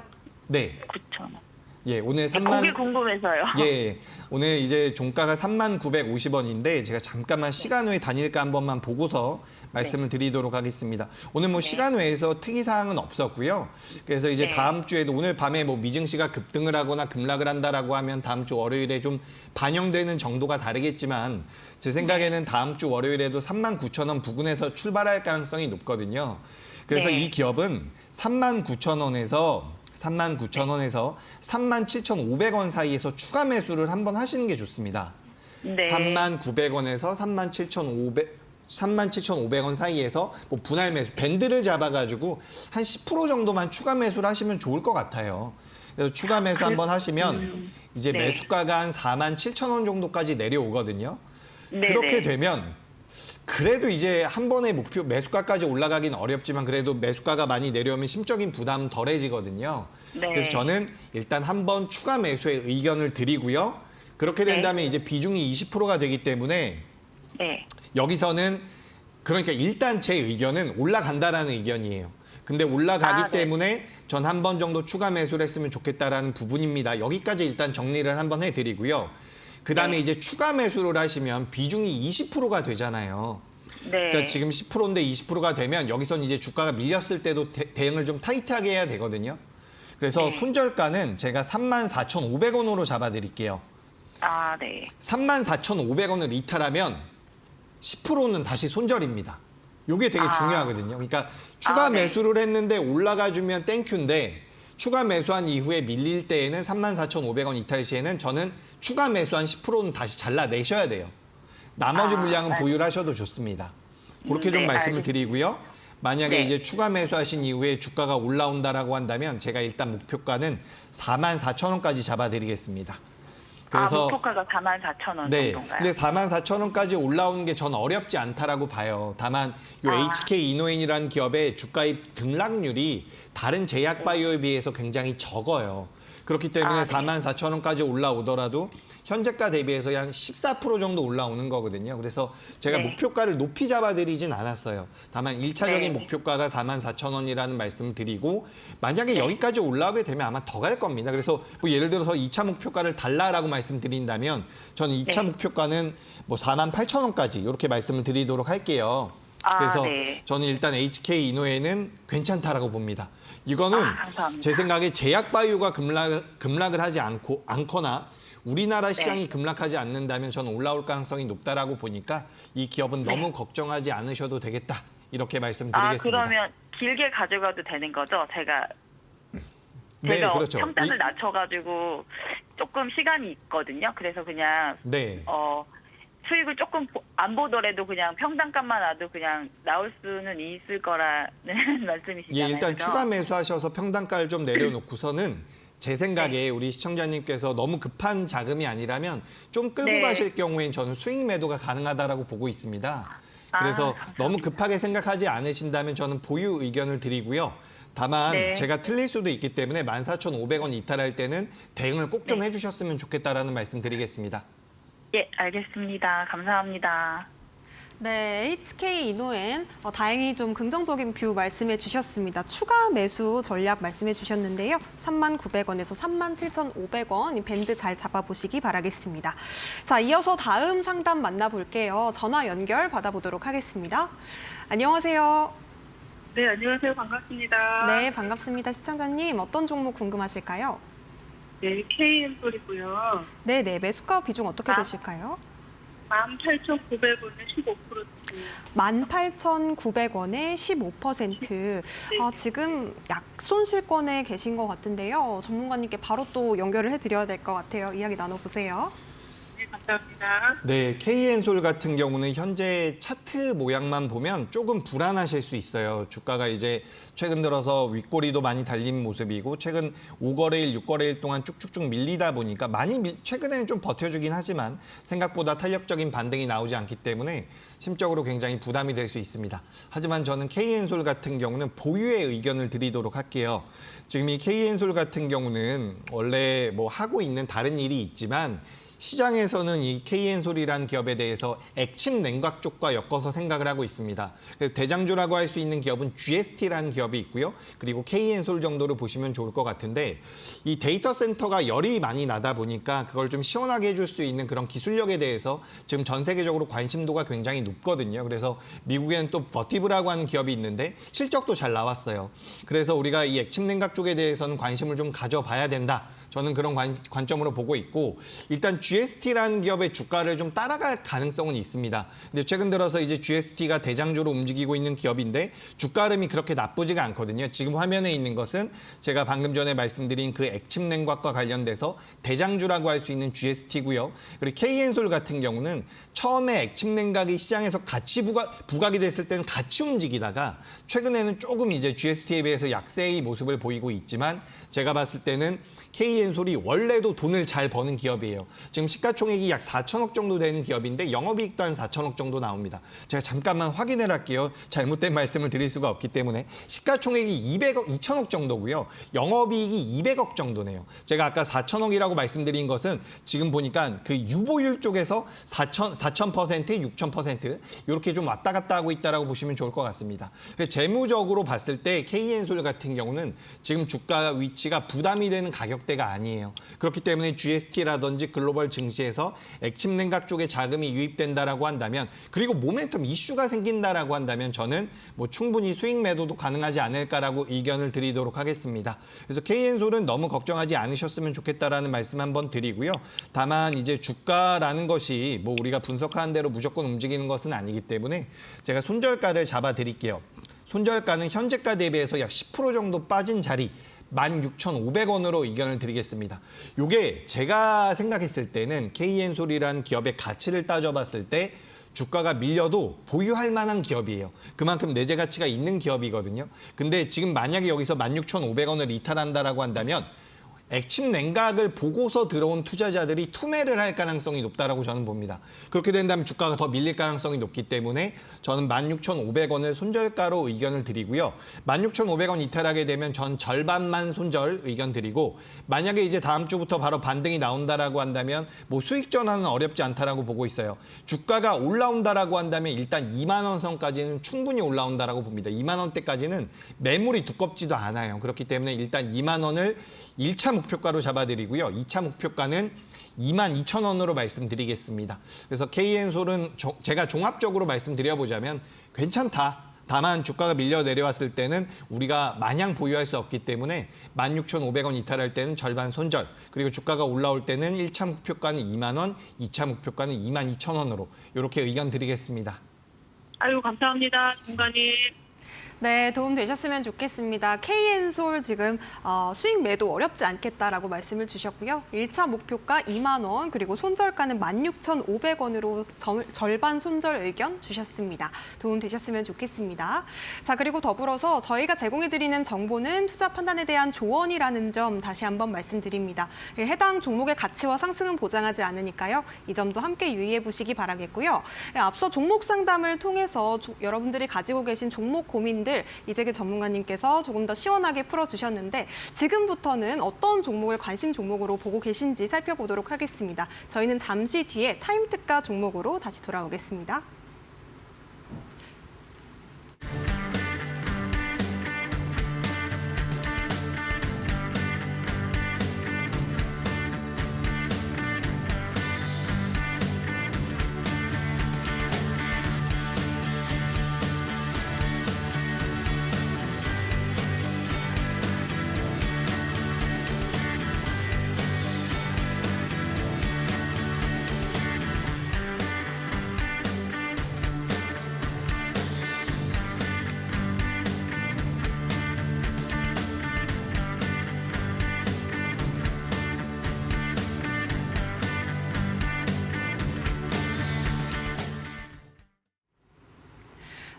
네. 9,000원. 예, 오늘 그게 3만 궁금해서요. 예, 오늘 이제 종가가 3,950원인데 제가 잠깐만 시간 외 단일가 한 번만 보고서 말씀을 드리도록 하겠습니다. 오늘 뭐 네. 시간 외에서 특이 사항은 없었고요. 그래서 이제 네. 다음 주에도 오늘 밤에 뭐 미증시가 급등을 하거나 급락을 한다라고 하면 다음 주 월요일에 좀 반영되는 정도가 다르겠지만 제 생각에는 다음 주 월요일에도 39,000원 부근에서 출발할 가능성이 높거든요. 그래서 네. 이 기업은 39,000원에서 37,500원 사이에서 추가 매수를 한번 하시는 게 좋습니다. 네. 39,900원에서 37,500원 사이에서 뭐 분할 매수, 밴드를 잡아가지고 한 10% 정도만 추가 매수를 하시면 좋을 것 같아요. 그래서 추가 매수 한번 하시면 이제 네. 매수가가 한 47,000원 정도까지 내려오거든요. 네, 그렇게 네. 되면 그래도 이제 한 번에 목표 매수가까지 올라가긴 어렵지만 그래도 매수가가 많이 내려오면 심적인 부담 덜해지거든요. 네. 그래서 저는 일단 한 번 추가 매수의 의견을 드리고요. 그렇게 된다면 이제 비중이 20%가 되기 때문에 네. 여기서는 그러니까 일단 제 의견은 올라간다라는 의견이에요. 근데 올라가기 네. 때문에 전 한 번 정도 추가 매수를 했으면 좋겠다라는 부분입니다. 여기까지 일단 정리를 한번 해드리고요. 그다음에 네. 이제 추가 매수를 하시면 비중이 20%가 되잖아요. 네. 그러니까 지금 10%인데 20%가 되면 여기선 이제 주가가 밀렸을 때도 대응을 좀 타이트하게 해야 되거든요. 그래서 네. 손절가는 제가 34,500원으로 잡아드릴게요. 네. 34,500원을 이탈하면 10%는 다시 손절입니다. 이게 되게 중요하거든요. 그러니까 추가 네. 매수를 했는데 올라가주면 땡큐인데 추가 매수한 이후에 밀릴 때에는 34,500원 이탈 시에는 저는 추가 매수한 10%는 다시 잘라내셔야 돼요. 나머지 물량은 네. 보유를 하셔도 좋습니다. 그렇게 좀 네, 말씀을 알겠습니다. 드리고요. 만약에 네. 이제 추가 매수하신 이후에 주가가 올라온다라고 한다면 제가 일단 목표가는 44,000원까지 잡아드리겠습니다. 그래서 목표가가 44,000원 네, 정도인가요? 근데 44,000원까지 올라오는 게 전 어렵지 않다라고 봐요. 다만 요 HK 이노엔이라는 기업의 주가의 등락률이 다른 제약 바이오에 비해서 굉장히 적어요. 그렇기 때문에 네. 44,000원까지 올라오더라도 현재가 대비해서 한 14% 정도 올라오는 거거든요. 그래서 제가 네. 목표가를 높이 잡아드리진 않았어요. 다만 1차적인 네. 목표가가 44,000원이라는 말씀을 드리고 만약에 네. 여기까지 올라오게 되면 아마 더 갈 겁니다. 그래서 뭐 예를 들어서 2차 목표가를 달라라고 말씀드린다면 저는 2차 네. 목표가는 뭐 48,000원까지 이렇게 말씀을 드리도록 할게요. 그래서 네. 저는 일단 HK 이노엔은 괜찮다라고 봅니다. 이거는 감사합니다. 제 생각에 제약 바이오가 급락을 하지 않거나 우리나라 시장이 네. 급락하지 않는다면 저는 올라올 가능성이 높다라고 보니까 이 기업은 네. 너무 걱정하지 않으셔도 되겠다. 이렇게 말씀드리겠습니다. 그러면 길게 가져가도 되는 거죠? 제가 네, 그렇죠. 평단을 낮춰가지고 조금 시간이 있거든요. 그래서 그냥 네. 수익을 조금 안 보더라도 그냥 평단값만 놔도 그냥 나올 수는 있을 거라는 예, 말씀이시잖아요. 일단 그죠? 추가 매수하셔서 평단가를 좀 내려놓고서는 제 생각에 우리 시청자님께서 너무 급한 자금이 아니라면 좀 끌고 네. 가실 경우엔 저는 수익 매도가 가능하다라고 보고 있습니다. 그래서 감사합니다. 너무 급하게 생각하지 않으신다면 저는 보유 의견을 드리고요. 다만 네. 제가 틀릴 수도 있기 때문에 14,500원 이탈할 때는 대응을 꼭 좀 해주셨으면 좋겠다라는 말씀 드리겠습니다. 예, 알겠습니다. 감사합니다. 네, HK 이노엔 다행히 좀 긍정적인 뷰 말씀해 주셨습니다. 추가 매수 전략 말씀해 주셨는데요. 39,000원에서 37,500원 이 밴드 잘 잡아보시기 바라겠습니다. 자, 이어서 다음 상담 만나볼게요. 전화 연결 받아보도록 하겠습니다. 안녕하세요. 네, 안녕하세요. 반갑습니다. 네, 반갑습니다. 시청자님 어떤 종목 궁금하실까요? 네, KN솔이고요. 네, 매수가 비중 어떻게 되실까요? 18,900원에 15%. 18,900원에 15%. 지금 약손실권에 계신 것 같은데요. 전문가님께 바로 또 연결을 해드려야 될 것 같아요. 이야기 나눠보세요. 네, 감사합니다. 네, KN솔 같은 경우는 현재 차트 모양만 보면 조금 불안하실 수 있어요. 주가가 이제 최근 들어서 윗꼬리도 많이 달린 모습이고 최근 5거래일, 6거래일 동안 쭉쭉쭉 밀리다 보니까 최근에는 좀 버텨주긴 하지만 생각보다 탄력적인 반등이 나오지 않기 때문에 심적으로 굉장히 부담이 될 수 있습니다. 하지만 저는 KN솔 같은 경우는 보유의 의견을 드리도록 할게요. 지금 이 KN솔 같은 경우는 원래 뭐 하고 있는 다른 일이 있지만 시장에서는 이 KN솔이라는 기업에 대해서 액침 냉각 쪽과 엮어서 생각을 하고 있습니다. 그래서 대장주라고 할 수 있는 기업은 GST라는 기업이 있고요. 그리고 KN솔 정도로 보시면 좋을 것 같은데 이 데이터 센터가 열이 많이 나다 보니까 그걸 좀 시원하게 해줄 수 있는 그런 기술력에 대해서 지금 전 세계적으로 관심도가 굉장히 높거든요. 그래서 미국에는 또 버티브라고 하는 기업이 있는데 실적도 잘 나왔어요. 그래서 우리가 이 액침 냉각 쪽에 대해서는 관심을 좀 가져봐야 된다. 저는 그런 관점으로 보고 있고 일단 GST라는 기업의 주가를 좀 따라갈 가능성은 있습니다. 근데 최근 들어서 이제 GST가 대장주로 움직이고 있는 기업인데 주가 흐름이 그렇게 나쁘지가 않거든요. 지금 화면에 있는 것은 제가 방금 전에 말씀드린 그 액침 냉각과 관련돼서 대장주라고 할 수 있는 GST고요. 그리고 KN솔 같은 경우는 처음에 액침 냉각이 시장에서 같이 부각이 됐을 때는 같이 움직이다가 최근에는 조금 이제 GST에 비해서 약세의 모습을 보이고 있지만 제가 봤을 때는 K엔솔이 원래도 돈을 잘 버는 기업이에요. 지금 시가총액이 약 4천억 정도 되는 기업인데 영업이익도 한 4천억 정도 나옵니다. 제가 잠깐만 확인을 할게요. 잘못된 말씀을 드릴 수가 없기 때문에 시가총액이 2천억 정도고요. 영업이익이 200억 정도네요. 제가 아까 4천억이라고 말씀드린 것은 지금 보니까 그 유보율 쪽에서 4,000%, 6,000% 이렇게 좀 왔다 갔다 하고 있다라고 보시면 좋을 것 같습니다. 재무적으로 봤을 때 K엔솔 같은 경우는 지금 주가 위치가 부담이 되는 가격대가 아니에요. 그렇기 때문에 GST라든지 글로벌 증시에서 액침 냉각 쪽에 자금이 유입된다라고 한다면 그리고 모멘텀 이슈가 생긴다라고 한다면 저는 뭐 충분히 수익 매도도 가능하지 않을까라고 의견을 드리도록 하겠습니다. 그래서 K엔솔은 너무 걱정하지 않으셨으면 좋겠다라는 말씀 한번 드리고요. 다만 이제 주가라는 것이 뭐 우리가 분석하는 대로 무조건 움직이는 것은 아니기 때문에 제가 손절가를 잡아 드릴게요. 손절가는 현재가 대비해서 약 10% 정도 빠진 자리 16,500원으로 의견을 드리겠습니다. 요게 제가 생각했을 때는 K엔솔이라는 기업의 가치를 따져봤을 때 주가가 밀려도 보유할 만한 기업이에요. 그만큼 내재 가치가 있는 기업이거든요. 근데 지금 만약에 여기서 16,500원을 이탈한다라고 한다면 액침 냉각을 보고서 들어온 투자자들이 투매를 할 가능성이 높다라고 저는 봅니다. 그렇게 된다면 주가가 더 밀릴 가능성이 높기 때문에 저는 16,500원을 손절가로 의견을 드리고요. 16,500원 이탈하게 되면 전 절반만 손절 의견 드리고 만약에 이제 다음 주부터 바로 반등이 나온다라고 한다면 뭐 수익 전환은 어렵지 않다라고 보고 있어요. 주가가 올라온다라고 한다면 일단 2만 원 선까지는 충분히 올라온다라고 봅니다. 2만 원대까지는 매물이 두껍지도 않아요. 그렇기 때문에 일단 2만 원을 1차 목표가로 잡아드리고요. 2차 목표가는 22,000원으로 말씀드리겠습니다. 그래서 K엔솔은 제가 종합적으로 말씀드려보자면 괜찮다. 다만 주가가 밀려 내려왔을 때는 우리가 마냥 보유할 수 없기 때문에 16,500원 이탈할 때는 절반 손절, 그리고 주가가 올라올 때는 1차 목표가는 2만 원, 2차 목표가는 22,000원으로 이렇게 의견 드리겠습니다. 아유, 감사합니다. 중간님. 네, 도움 되셨으면 좋겠습니다. K엔솔 지금 수익 매도 어렵지 않겠다라고 말씀을 주셨고요. 1차 목표가 2만 원, 그리고 손절가는 16,500원으로 절반 손절 의견 주셨습니다. 도움 되셨으면 좋겠습니다. 자, 그리고 더불어서 저희가 제공해드리는 정보는 투자 판단에 대한 조언이라는 점 다시 한번 말씀드립니다. 해당 종목의 가치와 상승은 보장하지 않으니까요. 이 점도 함께 유의해 보시기 바라겠고요. 앞서 종목 상담을 통해서 여러분들이 가지고 계신 종목 고민들 이재규 전문가님께서 조금 더 시원하게 풀어주셨는데 지금부터는 어떤 종목을 관심 종목으로 보고 계신지 살펴보도록 하겠습니다. 저희는 잠시 뒤에 타임특가 종목으로 다시 돌아오겠습니다.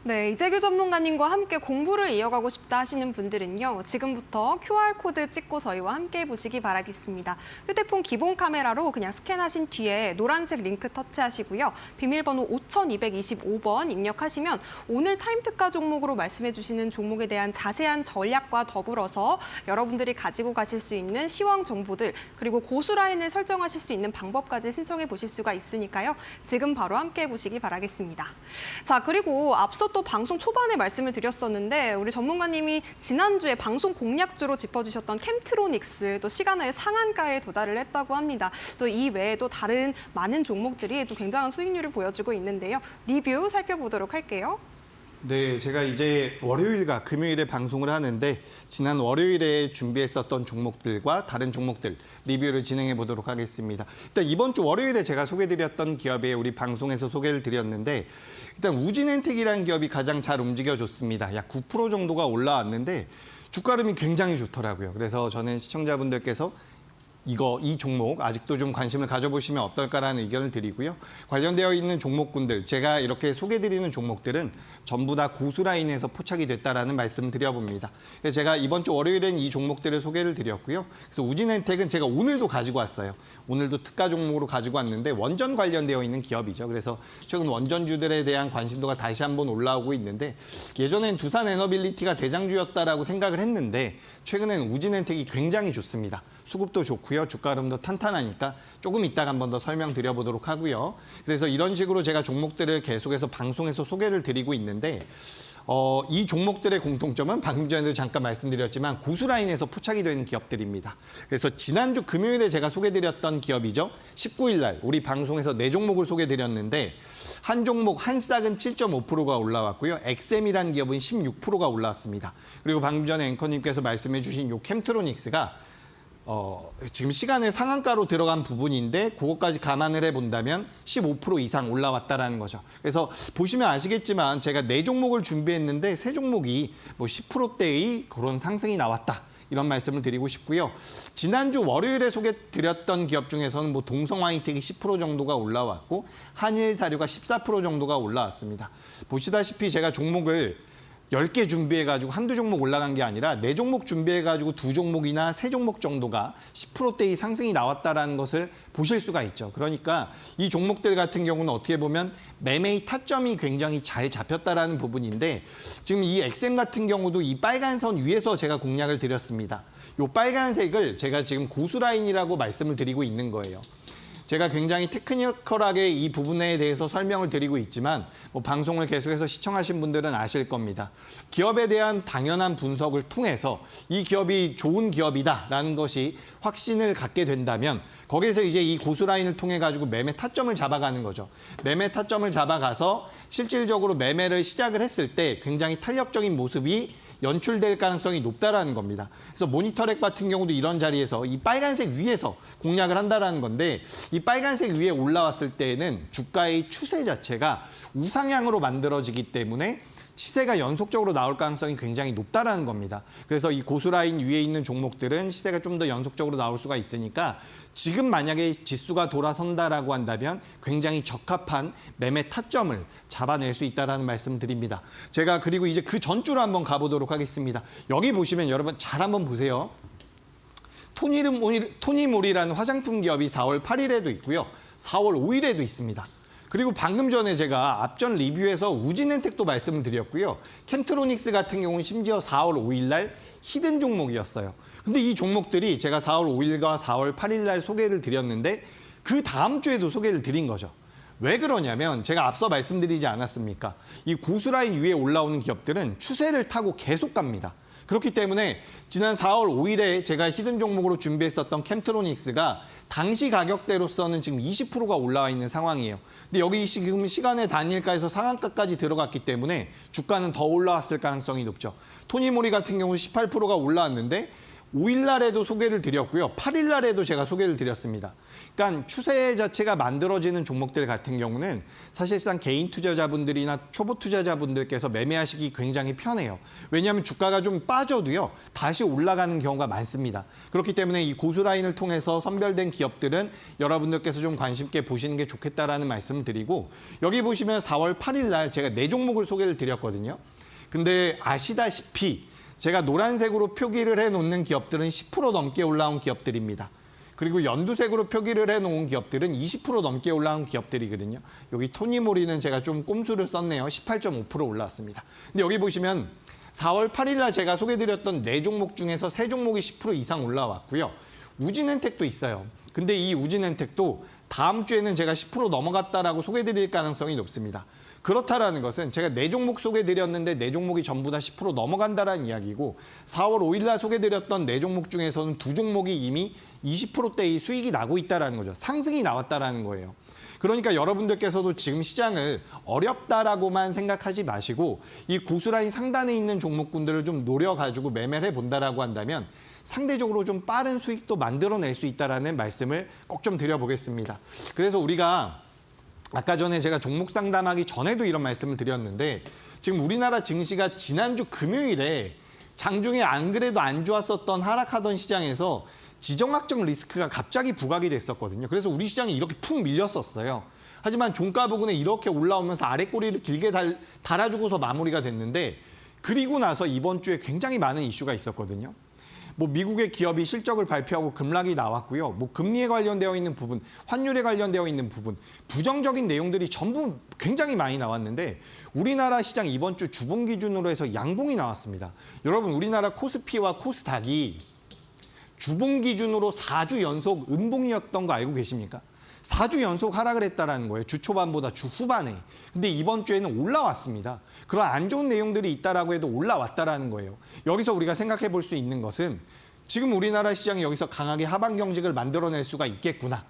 네, 이재규 전문가님과 함께 공부를 이어가고 싶다 하시는 분들은요. 지금부터 QR코드 찍고 저희와 함께 보시기 바라겠습니다. 휴대폰 기본 카메라로 그냥 스캔하신 뒤에 노란색 링크 터치하시고요. 비밀번호 5225번 입력하시면 오늘 타임특가 종목으로 말씀해 주시는 종목에 대한 자세한 전략과 더불어서 여러분들이 가지고 가실 수 있는 시황 정보들 그리고 고수 라인을 설정하실 수 있는 방법까지 신청해 보실 수가 있으니까요. 지금 바로 함께 보시기 바라겠습니다. 자, 그리고 앞서 또 방송 초반에 말씀을 드렸었는데 우리 전문가님이 지난주에 방송 공략주로 짚어주셨던 캠트로닉스 또 시간외 상한가에 도달을 했다고 합니다. 또 이 외에도 다른 많은 종목들이 또 굉장한 수익률을 보여주고 있는데요. 리뷰 살펴보도록 할게요. 네, 제가 이제 월요일과 금요일에 방송을 하는데 지난 월요일에 준비했었던 종목들과 다른 종목들 리뷰를 진행해 보도록 하겠습니다. 일단 이번 주 월요일에 제가 소개드렸던 기업에 우리 방송에서 소개를 드렸는데 일단 우진엔텍이라는 기업이 가장 잘 움직여줬습니다. 약 9% 정도가 올라왔는데 주가 흐름이 굉장히 좋더라고요. 그래서 저는 시청자분들께서 이 종목 아직도 좀 관심을 가져보시면 어떨까라는 의견을 드리고요. 관련되어 있는 종목군들, 제가 이렇게 소개드리는 종목들은 전부 다 고수라인에서 포착이 됐다라는 말씀을 드려봅니다. 그래서 제가 이번 주 월요일엔 이 종목들을 소개를 드렸고요. 그래서 우진엔텍은 제가 오늘도 가지고 왔어요. 오늘도 특가 종목으로 가지고 왔는데 원전 관련되어 있는 기업이죠. 그래서 최근 원전주들에 대한 관심도가 다시 한번 올라오고 있는데 예전엔 두산에너빌리티가 대장주였다라고 생각을 했는데 최근에는 우진엔텍이 굉장히 좋습니다. 수급도 좋고요. 주가 흐름도 탄탄하니까 조금 이따가 한 번 더 설명드려보도록 하고요. 그래서 이런 식으로 제가 종목들을 계속해서 방송에서 소개를 드리고 있는데 이 종목들의 공통점은 방금 전에도 잠깐 말씀드렸지만 고수라인에서 포착이 되는 기업들입니다. 그래서 지난주 금요일에 제가 소개드렸던 기업이죠. 19일 날 우리 방송에서 4종목을 소개드렸는데 한 종목 한 싹은 7.5%가 올라왔고요. 엑셈이라는 기업은 16%가 올라왔습니다. 그리고 방금 전에 앵커님께서 말씀해 주신 요 캠트로닉스가 지금 시간의 상한가로 들어간 부분인데 그것까지 감안을 해본다면 15% 이상 올라왔다라는 거죠. 그래서 보시면 아시겠지만 제가 4종목을 준비했는데 3종목이 뭐 10%대의 그런 상승이 나왔다. 이런 말씀을 드리고 싶고요. 지난주 월요일에 소개드렸던 기업 중에서는 뭐 동성화이텍이 10% 정도가 올라왔고 한일사료가 14% 정도가 올라왔습니다. 보시다시피 제가 종목을 10개 준비해가지고 한두 종목 올라간 게 아니라 4종목 준비해가지고 2종목이나 3종목 정도가 10%대의 상승이 나왔다는 것을 보실 수가 있죠. 그러니까 이 종목들 같은 경우는 어떻게 보면 매매의 타점이 굉장히 잘 잡혔다라는 부분인데 지금 이 엑셈 같은 경우도 이 빨간 선 위에서 제가 공략을 드렸습니다. 이 빨간색을 제가 지금 고수라인이라고 말씀을 드리고 있는 거예요. 제가 굉장히 테크니컬하게 이 부분에 대해서 설명을 드리고 있지만 뭐 방송을 계속해서 시청하신 분들은 아실 겁니다. 기업에 대한 당연한 분석을 통해서 이 기업이 좋은 기업이다라는 것이 확신을 갖게 된다면 거기에서 이제 이 고수라인을 통해 가지고 매매 타점을 잡아가는 거죠. 매매 타점을 잡아가서 실질적으로 매매를 시작을 했을 때 굉장히 탄력적인 모습이 연출될 가능성이 높다라는 겁니다. 그래서 모니터렉 같은 경우도 이런 자리에서 이 빨간색 위에서 공략을 한다라는 건데 이 빨간색 위에 올라왔을 때에는 주가의 추세 자체가 우상향으로 만들어지기 때문에 시세가 연속적으로 나올 가능성이 굉장히 높다라는 겁니다. 그래서 이 고수라인 위에 있는 종목들은 시세가 좀 더 연속적으로 나올 수가 있으니까 지금 만약에 지수가 돌아선다라고 한다면 굉장히 적합한 매매 타점을 잡아낼 수 있다라는 말씀 드립니다. 제가 그리고 이제 그 전주로 한번 가보도록 하겠습니다. 여기 보시면 여러분 잘 한번 보세요. 토니모리라는 화장품 기업이 4월 8일에도 있고요. 4월 5일에도 있습니다. 그리고 방금 전에 제가 앞전 리뷰에서 우진엔텍도 말씀을 드렸고요. 캠트로닉스 같은 경우는 심지어 4월 5일 날 히든 종목이었어요. 근데 이 종목들이 제가 4월 5일과 4월 8일 날 소개를 드렸는데 그 다음 주에도 소개를 드린 거죠. 왜 그러냐면 제가 앞서 말씀드리지 않았습니까? 이 고수라인 위에 올라오는 기업들은 추세를 타고 계속 갑니다. 그렇기 때문에 지난 4월 5일에 제가 히든 종목으로 준비했었던 캠트로닉스가 당시 가격대로서는 지금 20%가 올라와 있는 상황이에요. 근데 여기 지금 시간의 단일가에서 상한가까지 들어갔기 때문에 주가는 더 올라왔을 가능성이 높죠. 토니모리 같은 경우는 18%가 올라왔는데 5일 날에도 소개를 드렸고요. 8일 날에도 제가 소개를 드렸습니다. 그러니까 추세 자체가 만들어지는 종목들 같은 경우는 사실상 개인 투자자분들이나 초보 투자자분들께서 매매하시기 굉장히 편해요. 왜냐하면 주가가 좀 빠져도요. 다시 올라가는 경우가 많습니다. 그렇기 때문에 이 고수라인을 통해서 선별된 기업들은 여러분들께서 좀 관심 있게 보시는 게 좋겠다라는 말씀을 드리고 여기 보시면 4월 8일 날 제가 4종목을 소개를 드렸거든요. 근데 아시다시피 제가 노란색으로 표기를 해놓는 기업들은 10% 넘게 올라온 기업들입니다. 그리고 연두색으로 표기를 해놓은 기업들은 20% 넘게 올라온 기업들이거든요. 여기 토니모리는 제가 좀 꼼수를 썼네요. 18.5% 올라왔습니다. 근데 여기 보시면 4월 8일 날 제가 소개드렸던 4종목 중에서 3종목이 10% 이상 올라왔고요. 우진엔텍도 있어요. 근데 이 우진엔텍도 다음 주에는 제가 10% 넘어갔다라고 소개드릴 가능성이 높습니다. 그렇다라는 것은 제가 4종목 소개드렸는데 4종목이 전부 다 10% 넘어간다라는 이야기고 4월 5일 날 소개드렸던 4종목 중에서는 2종목이 이미 20%대의 수익이 나고 있다라는 거죠. 상승이 나왔다라는 거예요. 그러니까 여러분들께서도 지금 시장을 어렵다라고만 생각하지 마시고 이 고수라인 상단에 있는 종목군들을 좀 노려가지고 매매를 해본다라고 한다면 상대적으로 좀 빠른 수익도 만들어낼 수 있다라는 말씀을 꼭 좀 드려보겠습니다. 그래서 우리가 아까 전에 제가 종목 상담하기 전에도 이런 말씀을 드렸는데 지금 우리나라 증시가 지난주 금요일에 장중에 안 그래도 안 좋았었던 하락하던 시장에서 지정학적 리스크가 갑자기 부각이 됐었거든요. 그래서 우리 시장이 이렇게 푹 밀렸었어요. 하지만 종가 부근에 이렇게 올라오면서 아래 꼬리를 길게 달아주고서 마무리가 됐는데 그리고 나서 이번 주에 굉장히 많은 이슈가 있었거든요. 뭐 미국의 기업이 실적을 발표하고 급락이 나왔고요. 뭐 금리에 관련되어 있는 부분, 환율에 관련되어 있는 부분, 부정적인 내용들이 전부 굉장히 많이 나왔는데 우리나라 시장 이번 주 주봉 기준으로 해서 양봉이 나왔습니다. 여러분 우리나라 코스피와 코스닥이 주봉 기준으로 4주 연속 음봉이었던 거 알고 계십니까? 4주 연속 하락을 했다는 거예요. 주 초반보다 주 후반에. 근데 이번 주에는 올라왔습니다. 그런 안 좋은 내용들이 있다라고 해도 올라왔다라는 거예요. 여기서 우리가 생각해 볼 수 있는 것은 지금 우리나라 시장이 여기서 강하게 하방 경직을 만들어낼 수가 있겠구나.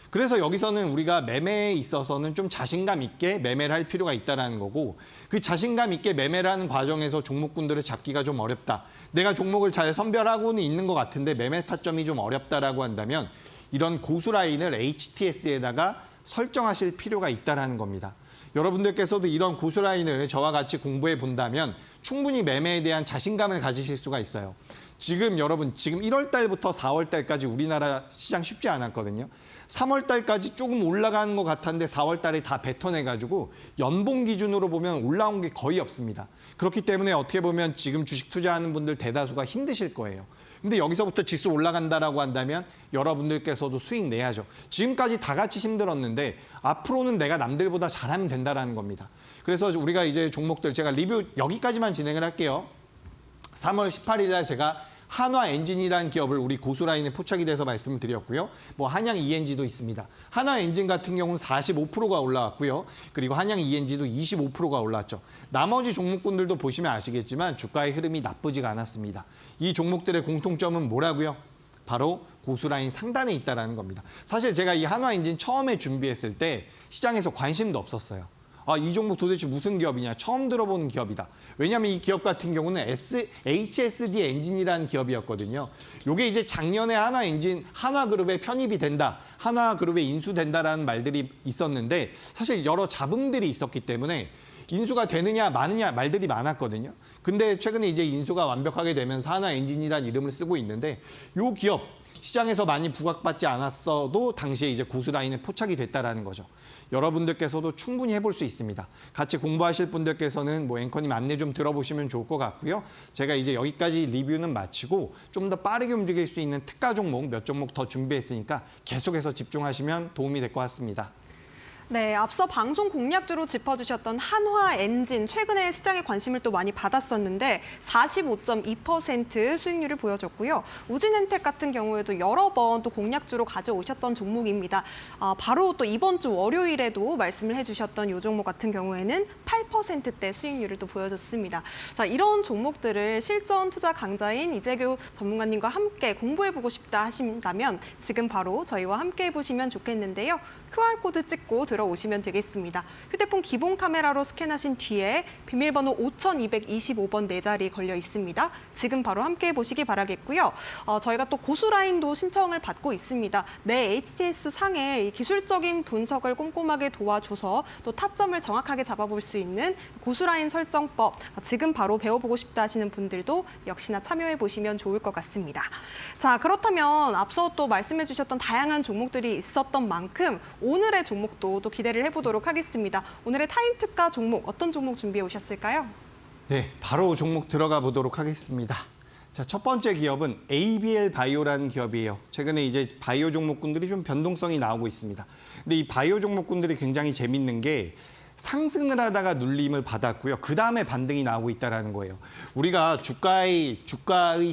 그래서 여기서는 우리가 매매에 있어서는 좀 자신감 있게 매매를 할 필요가 있다는 거고 그 자신감 있게 매매를 하는 과정에서 종목군들을 잡기가 좀 어렵다. 내가 종목을 잘 선별하고는 있는 것 같은데 매매 타점이 좀 어렵다라고 한다면 이런 고수 라인을 HTS에다가 설정하실 필요가 있다는 겁니다. 여러분들께서도 이런 고수 라인을 저와 같이 공부해 본다면 충분히 매매에 대한 자신감을 가지실 수가 있어요. 지금 여러분, 지금 1월 달부터 4월 달까지 우리나라 시장 쉽지 않았거든요. 3월 달까지 조금 올라가는 것 같았는데 4월 달에 다 뱉어내가지고 연봉 기준으로 보면 올라온 게 거의 없습니다. 그렇기 때문에 어떻게 보면 지금 주식 투자하는 분들 대다수가 힘드실 거예요. 근데 여기서부터 지수 올라간다라고 한다면 여러분들께서도 수익 내야죠. 지금까지 다 같이 힘들었는데 앞으로는 내가 남들보다 잘하면 된다라는 겁니다. 그래서 우리가 이제 종목들 제가 리뷰 여기까지만 진행을 할게요. 3월 18일 날 제가 한화엔진이라는 기업을 우리 고수라인에 포착이 돼서 말씀을 드렸고요. 뭐 한양 ENG도 있습니다. 한화엔진 같은 경우는 45%가 올라왔고요. 그리고 한양 ENG도 25%가 올랐죠. 나머지 종목군들도 보시면 아시겠지만 주가의 흐름이 나쁘지가 않았습니다. 이 종목들의 공통점은 뭐라고요? 바로 고수라인 상단에 있다는 겁니다. 사실 제가 이 한화엔진 처음에 준비했을 때 시장에서 관심도 없었어요. 아, 이 종목 도대체 무슨 기업이냐? 처음 들어보는 기업이다. 왜냐하면 이 기업 같은 경우는 HSD 엔진이라는 기업이었거든요. 이게 이제 작년에 한화그룹에 편입이 된다. 한화그룹에 인수된다라는 말들이 있었는데 사실 여러 잡음들이 있었기 때문에 인수가 되느냐 마느냐 말들이 많았거든요. 근데 최근에 이제 인수가 완벽하게 되면서 한화엔진이라는 이름을 쓰고 있는데 이 기업 시장에서 많이 부각받지 않았어도 당시에 이제 고수라인에 포착이 됐다라는 거죠. 여러분들께서도 충분히 해볼 수 있습니다. 같이 공부하실 분들께서는 뭐 앵커님 안내 좀 들어보시면 좋을 것 같고요. 제가 이제 여기까지 리뷰는 마치고 좀 더 빠르게 움직일 수 있는 특가 종목 몇 종목 더 준비했으니까 계속해서 집중하시면 도움이 될 것 같습니다. 네, 앞서 방송 공략주로 짚어주셨던 한화엔진, 최근에 시장에 관심을 또 많이 받았었는데 45.2% 수익률을 보여줬고요. 우진엔텍 같은 경우에도 여러 번 또 공략주로 가져오셨던 종목입니다. 바로 또 이번 주 월요일에도 말씀을 해주셨던 이 종목 같은 경우에는 8%대 수익률을 또 보여줬습니다. 자, 이런 종목들을 실전 투자 강자인 이재규 전문가님과 함께 공부해보고 싶다 하신다면 지금 바로 저희와 함께 해보시면 좋겠는데요. QR코드 찍고 들어오시면 되겠습니다. 휴대폰 기본 카메라로 스캔하신 뒤에 비밀번호 5225번 4자리 걸려 있습니다. 지금 바로 함께 해보시기 바라겠고요. 저희가 또 고수라인도 신청을 받고 있습니다. 내 HTS 상의 이 기술적인 분석을 꼼꼼하게 도와줘서 또 타점을 정확하게 잡아볼 수 있는 고수라인 설정법 지금 바로 배워보고 싶다 하시는 분들도 역시나 참여해 보시면 좋을 것 같습니다. 자, 그렇다면 앞서 또 말씀해 주셨던 다양한 종목들이 있었던 만큼 오늘의 종목도 또 기대를 해보도록 하겠습니다. 오늘의 타임 특가 종목 어떤 종목 준비해 오셨을까요? 네, 바로 종목 들어가 보도록 하겠습니다. 자, 첫 번째 기업은 ABL 바이오라는 기업이에요. 최근에 이제 바이오 종목군들이 좀 변동성이 나오고 있습니다. 근데 이 바이오 종목군들이 굉장히 재밌는 게 상승을 하다가 눌림을 받았고요. 그 다음에 반등이 나오고 있다는 거예요. 우리가 주가의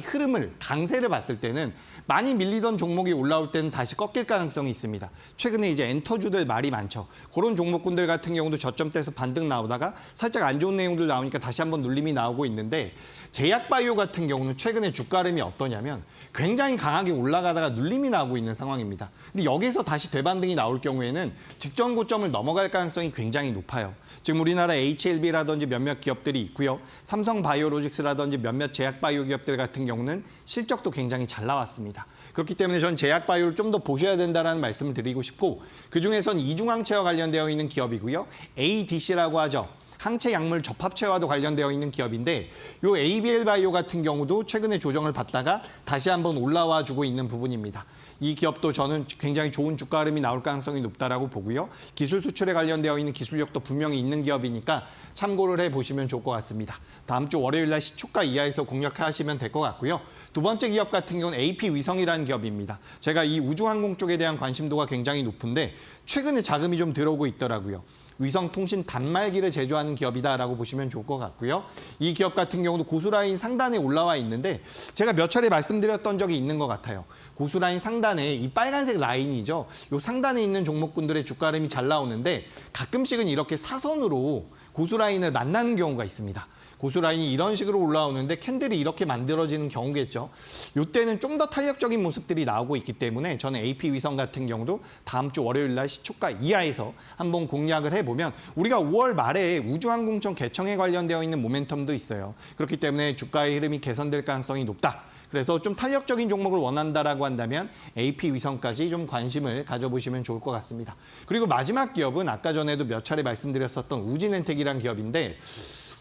흐름을, 강세를 봤을 때는 많이 밀리던 종목이 올라올 때는 다시 꺾일 가능성이 있습니다. 최근에 이제 엔터주들 말이 많죠. 그런 종목군들 같은 경우도 저점대에서 반등 나오다가 살짝 안 좋은 내용들 나오니까 다시 한번 눌림이 나오고 있는데 제약바이오 같은 경우는 최근에 주가 흐름이 어떠냐면 굉장히 강하게 올라가다가 눌림이 나오고 있는 상황입니다. 근데 여기서 다시 되반등이 나올 경우에는 직전 고점을 넘어갈 가능성이 굉장히 높아요. 지금 우리나라 HLB라든지 몇몇 기업들이 있고요. 삼성바이오로직스라든지 몇몇 제약바이오 기업들 같은 경우는 실적도 굉장히 잘 나왔습니다. 그렇기 때문에 전 제약바이오를 좀 더 보셔야 된다는 말씀을 드리고 싶고 그중에선 이중항체와 관련되어 있는 기업이고요. ADC라고 하죠. 항체 약물 접합체와도 관련되어 있는 기업인데 요 ABL 바이오 같은 경우도 최근에 조정을 받다가 다시 한번 올라와 주고 있는 부분입니다. 이 기업도 저는 굉장히 좋은 주가 흐름이 나올 가능성이 높다라고 보고요. 기술 수출에 관련되어 있는 기술력도 분명히 있는 기업이니까 참고를 해보시면 좋을 것 같습니다. 다음 주 월요일 날 시초가 이하에서 공략하시면 될 것 같고요. 두 번째 기업 같은 경우는 AP위성이라는 기업입니다. 제가 이 우주항공 쪽에 대한 관심도가 굉장히 높은데 최근에 자금이 좀 들어오고 있더라고요. 위성통신 단말기를 제조하는 기업이다라고 보시면 좋을 것 같고요. 이 기업 같은 경우도 고수라인 상단에 올라와 있는데 제가 몇 차례 말씀드렸던 적이 있는 것 같아요. 고수라인 상단에 이 빨간색 라인이죠. 이 상단에 있는 종목군들의 주가 흐름이 잘 나오는데 가끔씩은 이렇게 사선으로 고수라인을 만나는 경우가 있습니다. 고수라인이 이런 식으로 올라오는데 캔들이 이렇게 만들어지는 경우겠죠. 이때는 좀 더 탄력적인 모습들이 나오고 있기 때문에 저는 AP위성 같은 경우도 다음 주 월요일 날 시초가 이하에서 한번 공략을 해보면 우리가 5월 말에 우주항공청 개청에 관련되어 있는 모멘텀도 있어요. 그렇기 때문에 주가의 흐름이 개선될 가능성이 높다. 그래서 좀 탄력적인 종목을 원한다라고 한다면 AP위성까지 좀 관심을 가져보시면 좋을 것 같습니다. 그리고 마지막 기업은 아까 전에도 몇 차례 말씀드렸었던 우진엔텍이라는 기업인데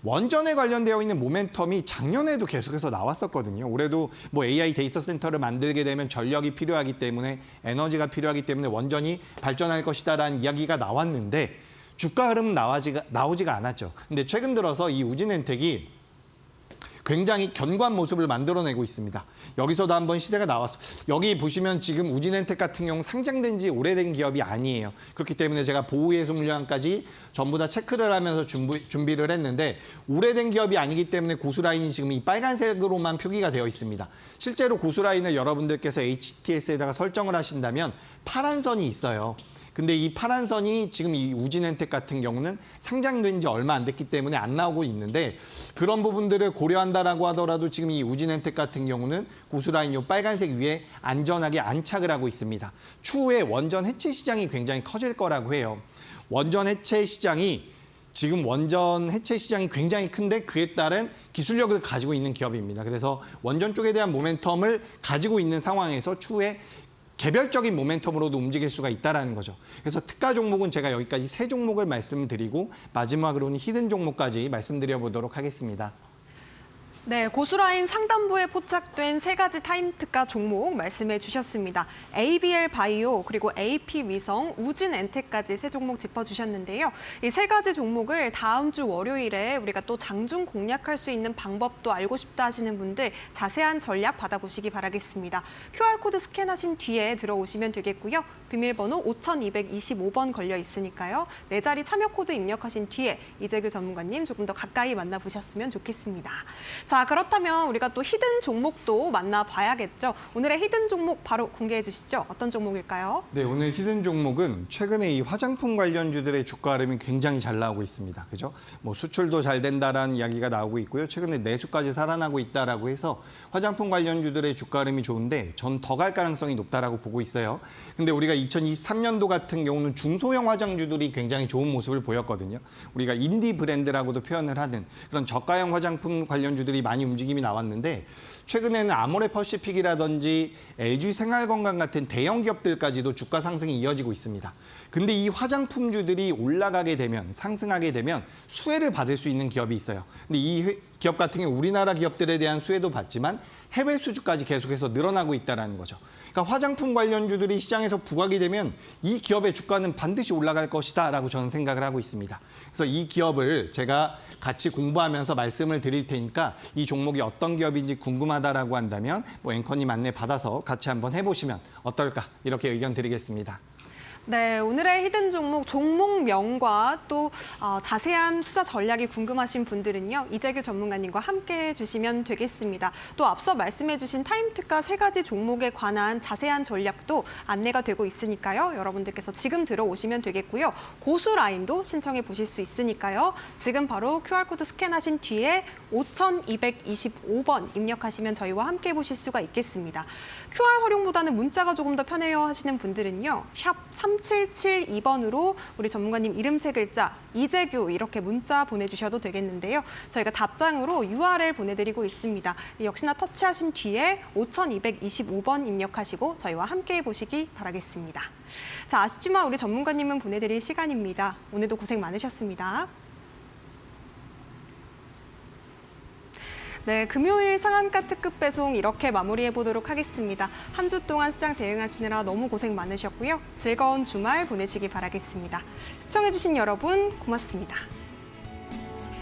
원전에 관련되어 있는 모멘텀이 작년에도 계속해서 나왔었거든요. 올해도 뭐 AI 데이터 센터를 만들게 되면 전력이 필요하기 때문에 에너지가 필요하기 때문에 원전이 발전할 것이다라는 이야기가 나왔는데 주가 흐름은 나오지가 않았죠. 근데 최근 들어서 이 우진엔텍이 굉장히 견고한 모습을 만들어내고 있습니다. 여기서도 한번 시세가 나왔어요. 여기 보시면 지금 우진엔텍 같은 경우 상장된 지 오래된 기업이 아니에요. 그렇기 때문에 제가 보호예수 물량까지 전부 다 체크를 하면서 준비를 했는데 오래된 기업이 아니기 때문에 고수라인이 지금 이 빨간색으로만 표기가 되어 있습니다. 실제로 고수라인을 여러분들께서 HTS에다가 설정을 하신다면 파란 선이 있어요. 근데 이 파란 선이 지금 이 우진엔텍 같은 경우는 상장된 지 얼마 안 됐기 때문에 안 나오고 있는데 그런 부분들을 고려한다라고 하더라도 지금 이 우진엔텍 같은 경우는 고수라인 요 빨간색 위에 안전하게 안착을 하고 있습니다. 추후에 원전 해체 시장이 굉장히 커질 거라고 해요. 원전 해체 시장이 지금 원전 해체 시장이 굉장히 큰데 그에 따른 기술력을 가지고 있는 기업입니다. 그래서 원전 쪽에 대한 모멘텀을 가지고 있는 상황에서 추후에 개별적인 모멘텀으로도 움직일 수가 있다는 거죠. 그래서 특가 종목은 제가 여기까지 3종목을 말씀드리고 마지막으로는 히든 종목까지 말씀드려보도록 하겠습니다. 네, 고수라인 상단부에 포착된 3가지 타임 특가 종목 말씀해 주셨습니다. ABL 바이오, 그리고 AP위성, 우진엔텍까지 3종목 짚어주셨는데요. 이 3가지 종목을 다음 주 월요일에 우리가 또 장중 공략할 수 있는 방법도 알고 싶다 하시는 분들 자세한 전략 받아보시기 바라겠습니다. QR코드 스캔하신 뒤에 들어오시면 되겠고요. 비밀번호 5225번 걸려 있으니까요. 4자리 참여 코드 입력하신 뒤에 이재규 전문가님 조금 더 가까이 만나보셨으면 좋겠습니다. 자, 그렇다면 우리가 또 히든 종목도 만나봐야겠죠. 오늘의 히든 종목 바로 공개해 주시죠. 어떤 종목일까요? 네, 오늘 히든 종목은 최근에 이 화장품 관련주들의 주가 흐름이 굉장히 잘 나오고 있습니다. 그죠? 뭐 수출도 잘 된다라는 이야기가 나오고 있고요. 최근에 내수까지 살아나고 있다라고 해서 화장품 관련주들의 주가 흐름이 좋은데 전 더 갈 가능성이 높다라고 보고 있어요. 근데 우리가 2023년도 같은 경우는 중소형 화장주들이 굉장히 좋은 모습을 보였거든요. 우리가 인디 브랜드라고도 표현을 하는 그런 저가형 화장품 관련주들이 많이 움직임이 나왔는데 최근에는 아모레퍼시픽이라든지 LG 생활건강 같은 대형 기업들까지도 주가 상승이 이어지고 있습니다. 근데 이 화장품주들이 올라가게 되면 상승하게 되면 수혜를 받을 수 있는 기업이 있어요. 근데 이 기업 같은 경우 우리나라 기업들에 대한 수혜도 받지만 해외 수주까지 계속해서 늘어나고 있다는 거죠. 그러니까 화장품 관련주들이 시장에서 부각이 되면 이 기업의 주가는 반드시 올라갈 것이다라고 저는 생각을 하고 있습니다. 그래서 이 기업을 제가 같이 공부하면서 말씀을 드릴 테니까 이 종목이 어떤 기업인지 궁금하다라고 한다면 뭐 앵커님 안내 받아서 같이 한번 해보시면 어떨까 이렇게 의견 드리겠습니다. 네, 오늘의 히든 종목, 종목명과 또 자세한 투자 전략이 궁금하신 분들은요. 이재규 전문가님과 함께 해주시면 되겠습니다. 또 앞서 말씀해주신 타임특가 3가지 종목에 관한 자세한 전략도 안내가 되고 있으니까요. 여러분들께서 지금 들어오시면 되겠고요. 고수라인도 신청해 보실 수 있으니까요. 지금 바로 QR코드 스캔하신 뒤에 5225번 입력하시면 저희와 함께 보실 수가 있겠습니다. QR 활용보다는 문자가 조금 더 편해요 하시는 분들은요. 샵 3772번으로 우리 전문가님 이름 3글자 이재규 이렇게 문자 보내주셔도 되겠는데요. 저희가 답장으로 URL 보내드리고 있습니다. 역시나 터치하신 뒤에 5225번 입력하시고 저희와 함께 보시기 바라겠습니다. 자, 아쉽지만 우리 전문가님은 보내드릴 시간입니다. 오늘도 고생 많으셨습니다. 네, 금요일 상한가 특급 배송 이렇게 마무리해 보도록 하겠습니다. 한 주 동안 시장 대응하시느라 너무 고생 많으셨고요. 즐거운 주말 보내시기 바라겠습니다. 시청해주신 여러분 고맙습니다.